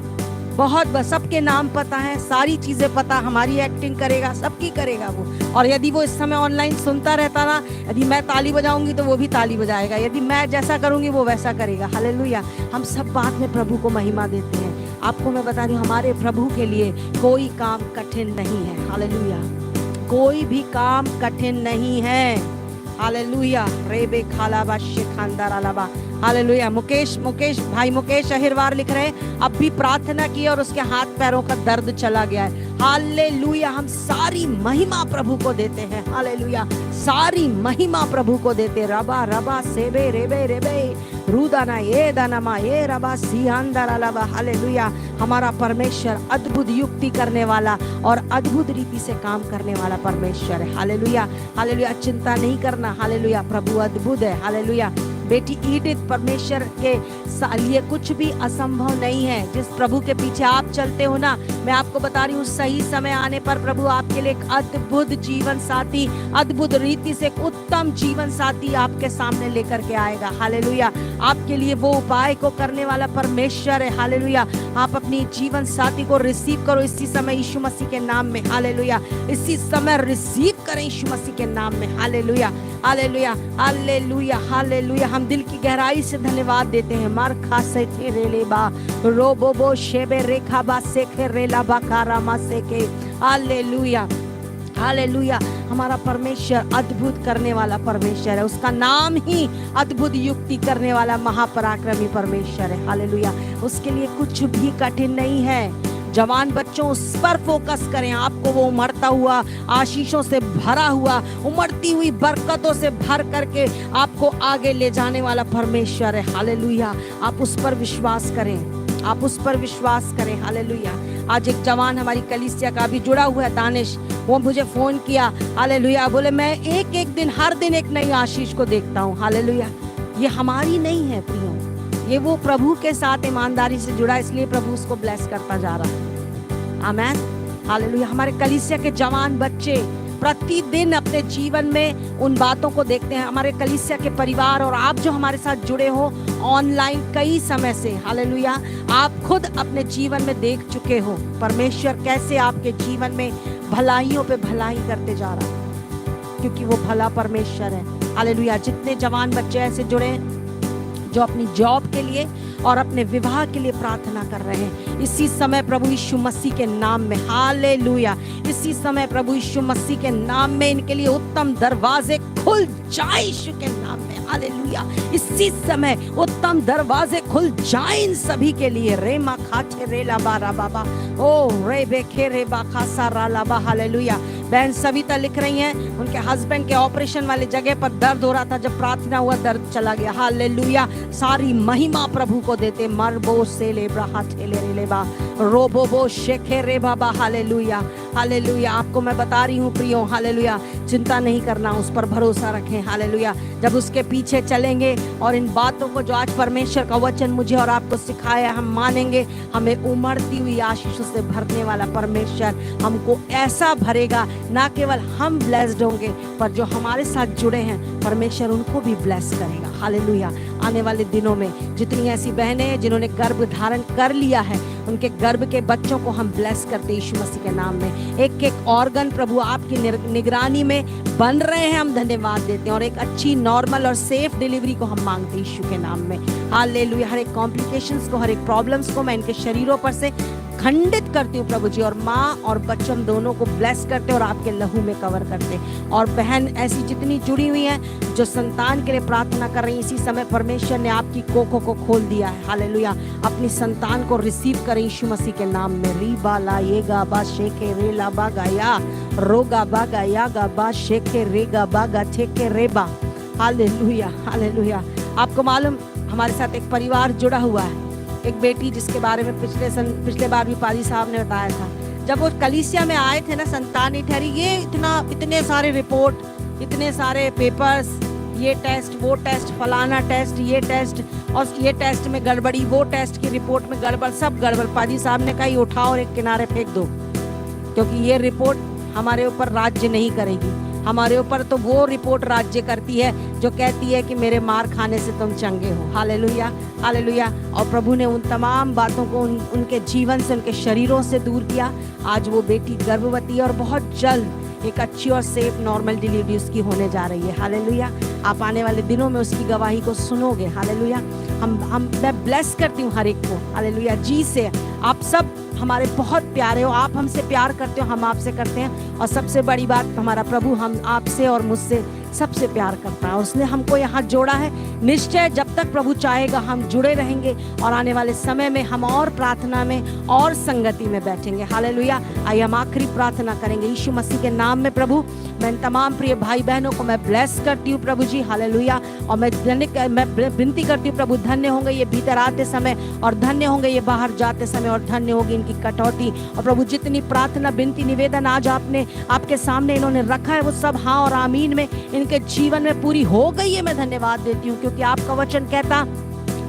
बहुत, बस सबके नाम पता है, सारी चीजें पता, हमारी एक्टिंग करेगा, सबकी करेगा वो। और यदि वो इस समय ऑनलाइन सुनता रहता ना, यदि मैं ताली बजाऊंगी तो वो भी ताली बजाएगा, यदि मैं जैसा करूंगी वो वैसा करेगा, हालेलुया। हम सब बात में प्रभु को महिमा देते हैं। आपको मैं बता रही हूँ, हमारे प्रभु के लिए कोई काम कठिन नहीं है, हालेलुया, कोई भी काम कठिन नहीं है, हालेलुया। रेबे खालाबा शेखांदार अलाबा, हालेलुया। मुकेश भाई मुकेश अहिरवार लिख रहे हैं, अब भी प्रार्थना की और उसके हाथ पैरों का दर्द चला गया है, हालेलुया। हम सारी महिमा प्रभु को देते हैं, हालेलुया, सारी महिमा प्रभु को देते। रबा रबा सेबे रेबे रेबे रुदाना ये दानामा ये रबा सियांदर अलाबा, हालेलुया। हमारा परमेश्वर अद्भुत युक्ति करने वाला और अद्भुत रीति से काम करने वाला परमेश्वर है, हालेलुया हालेलुया। चिंता नहीं करना, हालेलुया, प्रभु अद्भुत है, हालेलुया। बेटी ईडिथ, परमेश्वर के लिए कुछ भी असंभव नहीं है। जिस प्रभु के पीछे आप चलते हो ना, मैं आपको बता रही हूँ, सही समय आने पर प्रभु आपके लिए एक अद्भुत जीवन साथी, अद्भुत रीति से एक उत्तम जीवन साथी आपके सामने लेकर के आएगा, हालेलुया। आपके लिए वो उपाय को करने वाला परमेश्वर है, हालेलुया। आप अपनी जीवन साथी को रिसीव करो इसी समय यीशु मसीह के नाम में, हालेलुया। इसी समय रिसीव करें यीशु मसीह के नाम में, हालेलुया हालेलुया हालेलुया हालेलुया। हम दिल की गहराई से धन्यवाद देते हैं। मार खासे रे बा रोबो बो शेबे रेखा बा सेखे रेला बा कारामा सेके, हालेलुया हालेलुया। हमारा परमेश्वर अद्भुत करने वाला परमेश्वर है, उसका नाम ही अद्भुत युक्ति करने वाला महापराक्रमी परमेश्वर है, हालेलुया। उसके लिए कुछ भी कठिन नहीं है। जवान बच्चों, उस पर फोकस करें। आपको वो उमड़ता हुआ, आशीषों से भरा हुआ, उमड़ती हुई बरकतों से भर करके आपको आगे ले जाने वाला परमेश्वर है, हालेलुया। आप उस पर विश्वास करें, आप उस पर विश्वास करें। हालेलुया। आज एक जवान हमारी कलीसिया का भी जुड़ा हुआ है, दानिश, वो मुझे फोन किया, हालेलुया, बोले मैं एक एक दिन हर दिन एक नई आशीष को देखता हूँ। हालेलुया। ये हमारी नहीं है प्रियो, ये वो प्रभु के साथ ईमानदारी से जुड़ा, इसलिए प्रभु उसको ब्लेस करता जा रहा है। आमीन। हालेलुया। हमारे कलीसिया के जवान बच्चे प्रतिदिन अपने जीवन में उन बातों को देखते हैं। हमारे कलीसिया के परिवार और आप जो हमारे साथ जुड़े हो ऑनलाइन कई समय से, हालेलुया, आप खुद अपने जीवन में देख चुके हो परमेश्वर कैसे आपके जीवन में भलाइयों पे भलाई करते जा रहा है, क्योंकि वो भला परमेश्वर है। हालेलुया। जितने जवान बच्चे ऐसे जुड़े हैं जो अपनी जॉब के लिए और अपने विवाह के लिए प्रार्थना कर रहे हैं, इसी समय प्रभु यीशु मसीह के नाम में, हालेलुया, इसी समय प्रभु यीशु मसीह के नाम में इनके लिए उत्तम दरवाजे खुल जाए यीशु के नाम में। हालेलुया। इसी समय उत्तम दरवाजे खुल जाए इन सभी के लिए। रेमा खाचे रे लाबा रा बाबा, ओ रे बेखे रे बाखा सारा लाबा। हालेलुया। बहन सविता लिख रही हैं, उनके हस्बैंड के ऑपरेशन वाली जगह पर दर्द हो रहा था, जब प्रार्थना हुआ दर्द चला गया। हालेलुया। सारी महिमा प्रभु को देते। मरबो से ले ब्रहा ठेले रे ले बा रोबो बो शेखे रे बाबा। हालेलुया। हालेलुया। आपको मैं बता रही हूँ प्रियो, हालेलुया, चिंता नहीं करना, उस पर भरोसा रखें। हालेलुया। जब उसके पीछे चलेंगे और इन बातों को जो आज परमेश्वर का वचन मुझे और आपको सिखाया हम मानेंगे, हमें उमड़ती हुई आशीषों से भरने वाला परमेश्वर हमको ऐसा भरेगा, ना केवल हम ब्लेस्ड होंगे पर जो हमारे साथ जुड़े हैं परमेश्वर उनको भी ब्लेस करेगा। हालेलुया। आने वाले दिनों में जितनी ऐसी बहनें हैं जिन्होंने गर्भ धारण कर लिया है, उनके गर्भ के बच्चों को हम ब्लेस करते यीशु मसीह के नाम में। एक एक ऑर्गन प्रभु आपकी निगरानी में बन रहे हैं, हम धन्यवाद देते हैं, और एक अच्छी नॉर्मल और सेफ डिलीवरी को हम मांगते हैं यीशु के नाम में। हालेलुया। हर एक कॉम्प्लिकेशंस को, हर एक प्रॉब्लम्स को मैं इनके शरीरों पर से खंडित करती हूँ प्रभु जी, और माँ और बच्चों दोनों को ब्लेस करते और आपके लहू में कवर करते। और बहन ऐसी जितनी जुड़ी हुई हैं जो संतान के लिए प्रार्थना कर रही हैं, इसी समय परमेश्वर ने आपकी कोखों को खोल दिया है। हालेलुया। अपनी संतान को रिसीव करें यीशु मसीह के नाम में। रीबा ला ये गाबा शेखे रे ला बा गाया रोगा बा गाया गाबा शेखे रे गाबा गा ठेके रेबा। हालेलुया। हालेलुया। आपको मालूम हमारे साथ एक परिवार जुड़ा हुआ है, एक बेटी जिसके बारे में पिछले बार भी पादी साहब ने बताया था। जब वो कलीसिया में आए थे ना, संतान नहीं ठहरी, ये इतने सारे रिपोर्ट, इतने सारे पेपर्स, ये टेस्ट, वो टेस्ट, फलाना टेस्ट, ये टेस्ट, और ये टेस्ट में गड़बड़ी, वो टेस्ट की रिपोर्ट में गड़बड़, सब गड़बड़। पादी साहब ने कहा ये उठाओ और एक किनारे फेंक दो, क्योंकि ये रिपोर्ट हमारे ऊपर राज्य नहीं करेगी। हमारे ऊपर तो वो रिपोर्ट राज्य करती है जो कहती है कि मेरे मार खाने से तुम चंगे हो। हालेलुया। हालेलुया। और प्रभु ने उन तमाम बातों को उनके जीवन से, उनके शरीरों से दूर किया। आज वो बेटी गर्भवती है और बहुत जल्द एक अच्छी और सेफ नॉर्मल डिलीवरी उसकी होने जा रही है। हालेलुया। आप आने वाले दिनों में उसकी गवाही को सुनोगे। हालेलुया। मैं ब्लेस करती हूँ हर एक को। हालेलुया। जी से आप सब हमारे बहुत प्यारे हो, आप हमसे प्यार करते हो, हम आपसे करते हैं, और सबसे बड़ी बात हमारा प्रभु हम आपसे और मुझसे सबसे प्यार करता है। उसने हमको यहाँ जोड़ा है। निश्चय जब तक प्रभु चाहेगा हम जुड़े रहेंगे, और आने वाले समय में हम और प्रार्थना में और संगति में बैठेंगे। हालेलुया। आइए हम आखिरी प्रार्थना करेंगे यीशु मसीह के नाम में। प्रभु मैं तमाम प्रिय भाई बहनों को मैं ब्लेस करती हूँ प्रभु जी। हालेलुया। और मैं विनती करती हूँ प्रभु, धन्य होंगे ये भीतर आते समय, और धन्य होंगे ये बाहर जाते समय, और धन्य होगी इनकी कटौती। और प्रभु जितनी प्रार्थना, विनती, निवेदन आज आपने आपके सामने इन्होंने रखा है, वो सब हाँ और आमीन में इनके जीवन में पूरी हो गई है। मैं धन्यवाद देती हूँ, क्योंकि आपका वचन कहता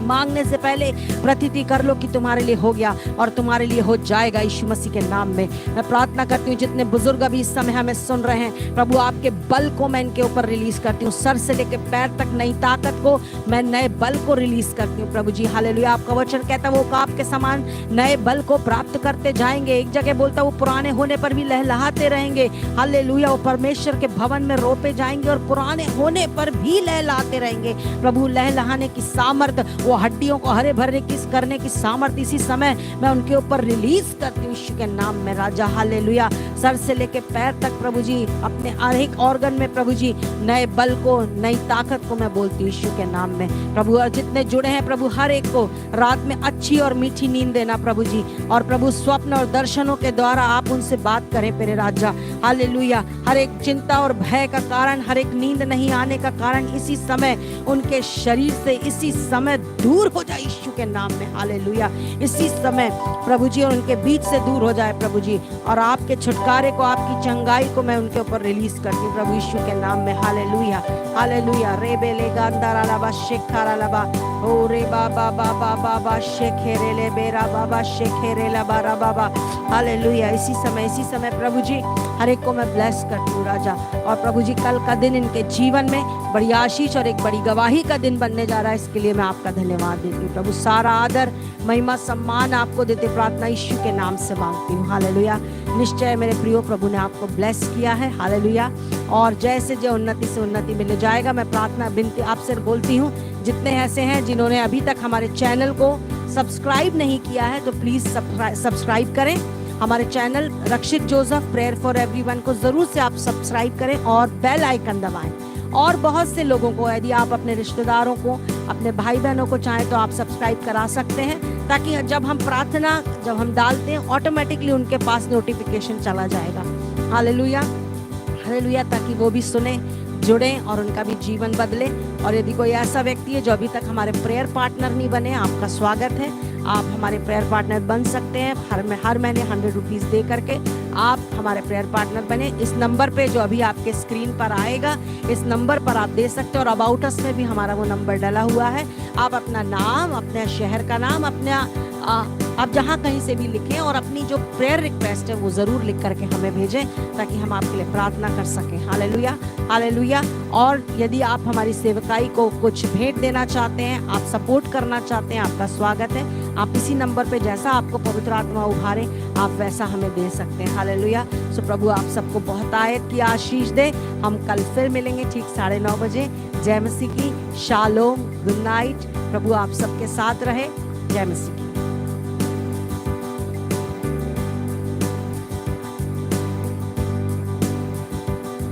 मांगने से पहले प्रतीति कर लो कि तुम्हारे लिए हो गया और तुम्हारे लिए हो जाएगा यीशु मसीह के नाम में। मैं प्रार्थना करती हूँ जितने बुजुर्ग अभी इस समय हमें सुन रहे हैं, प्रभु आपके बल को मैं इनके ऊपर रिलीज करती हूँ। सर से लेकर पैर तक नई ताकत को, मैं नए बल को रिलीज करती हूँ प्रभु जी। हालेलुया। आपका वचन कहता वो काप के समान नए बल को प्राप्त करते जाएंगे। एक जगह बोलता वो पुराने होने पर भी लहलहाते रहेंगे। हालेलुया। वो परमेश्वर के भवन में रोपे जाएंगे और पुराने होने पर भी लहलहाते रहेंगे। प्रभु लहलहाने की सामर्थ, वो हड्डियों को हरे भरे करने की सामर्थ इसी समय मैं उनके ऊपर रिलीज करती हूँ यीशु के नाम में राजा। हालेलुया। सर से लेके पैर तक प्रभु जी, अपने हर एक ऑर्गन में प्रभु जी नए बल को, नई ताकत को मैं बोलती हूँ यीशु के नाम में प्रभु। और जितने जुड़े हैं प्रभु, हर एक को रात में अच्छी और मीठी नींद देना प्रभु जी। और प्रभु स्वप्न और दर्शनों के द्वारा आप उनसे बात करें मेरे राजा। हालेलुया। हर एक चिंता और भय का कारण, हर एक नींद नहीं आने का कारण इसी समय उनके शरीर से इसी समय दूर हो जाए यीशु के नाम में। हालेलुया। इसी समय प्रभु जी और उनके बीच से दूर हो जाए प्रभु जी, और आपके छुटकारे को, आपकी चंगाई को मैं उनके ऊपर रिलीज करती हूँ प्रभु यीशु के नाम में। Hallelujah hallelujah. रे बेले गांदारा लबा शेखारा लबा ओ रे बाबा बाबा बाबा शेखेरे ले बेरा बाबा शेखेरे लबा रा बाबा। हालेलुया। इसी समय प्रभु जी हर एक को मैं ब्लेस करती हूँ राजा। और प्रभु जी कल का दिन इनके जीवन में बड़ी आशीष और एक बड़ी गवाही का दिन बनने जा रहा है, इसके लिए मैं आपका धन्यवाद देती हूँ प्रभु। सारा आदर महिमा सम्मान आपको देते प्रार्थना यीशु के नाम से मांगती हूँ। हालेलुया। निश्चय मेरे प्रियो प्रभु ने आपको ब्लेस किया है। हालेलुया। और जैसे जो उन्नति से उन्नति मिल जाएगा, मैं प्रार्थना विनती आपसे बोलती हूँ, जितने ऐसे हैं जिन्होंने अभी तक हमारे चैनल को सब्सक्राइब नहीं किया है तो प्लीज सब्सक्राइब करें हमारे channel Rakshit Joseph prayer for everyone को जरूर से आप सब्सक्राइब करें और बेल आइकन दबाएं। और बहुत से लोगों को, यदि आप अपने रिश्तेदारों को, अपने भाई बहनों को चाहें तो आप सब्सक्राइब करा सकते हैं, ताकि जब हम प्रार्थना जब हम डालते हैं ऑटोमेटिकली उनके पास नोटिफिकेशन चला जाएगा। Hallelujah hallelujah. ताकि वो भी सुने, जुड़ें और उनका भी जीवन बदले। और यदि कोई ऐसा व्यक्ति है जो अभी तक हमारे प्रेयर पार्टनर नहीं बने, आपका स्वागत है, आप हमारे प्रेयर पार्टनर बन सकते हैं। हर महीने 100 रुपीज़ दे करके आप हमारे प्रेयर पार्टनर बने। इस नंबर पे जो अभी आपके स्क्रीन पर आएगा, इस नंबर पर आप दे सकते हैं। और अबाउट अस में भी हमारा वो नंबर डला हुआ है। आप अपना नाम, अपने शहर का नाम, अपना आप जहाँ कहीं से भी लिखें और अपनी जो प्रेयर रिक्वेस्ट है वो ज़रूर लिख करके हमें भेजें, ताकि हम आपके लिए प्रार्थना कर सकें। Hallelujah hallelujah. और यदि आप हमारी सेवकाई को कुछ भेंट देना चाहते हैं, आप सपोर्ट करना चाहते हैं, आपका स्वागत है। आप इसी नंबर पे जैसा आपको पवित्र आत्मा उभारे आप वैसा हमें दे सकते हैं। हालेलुया। सो प्रभु आप सबको बहुत आयत की आशीष दे। हम कल फिर मिलेंगे ठीक 9:30 बजे। जय मसीह की। Shalom, good night. प्रभु आप सबके साथ रहे। जय मसीह की।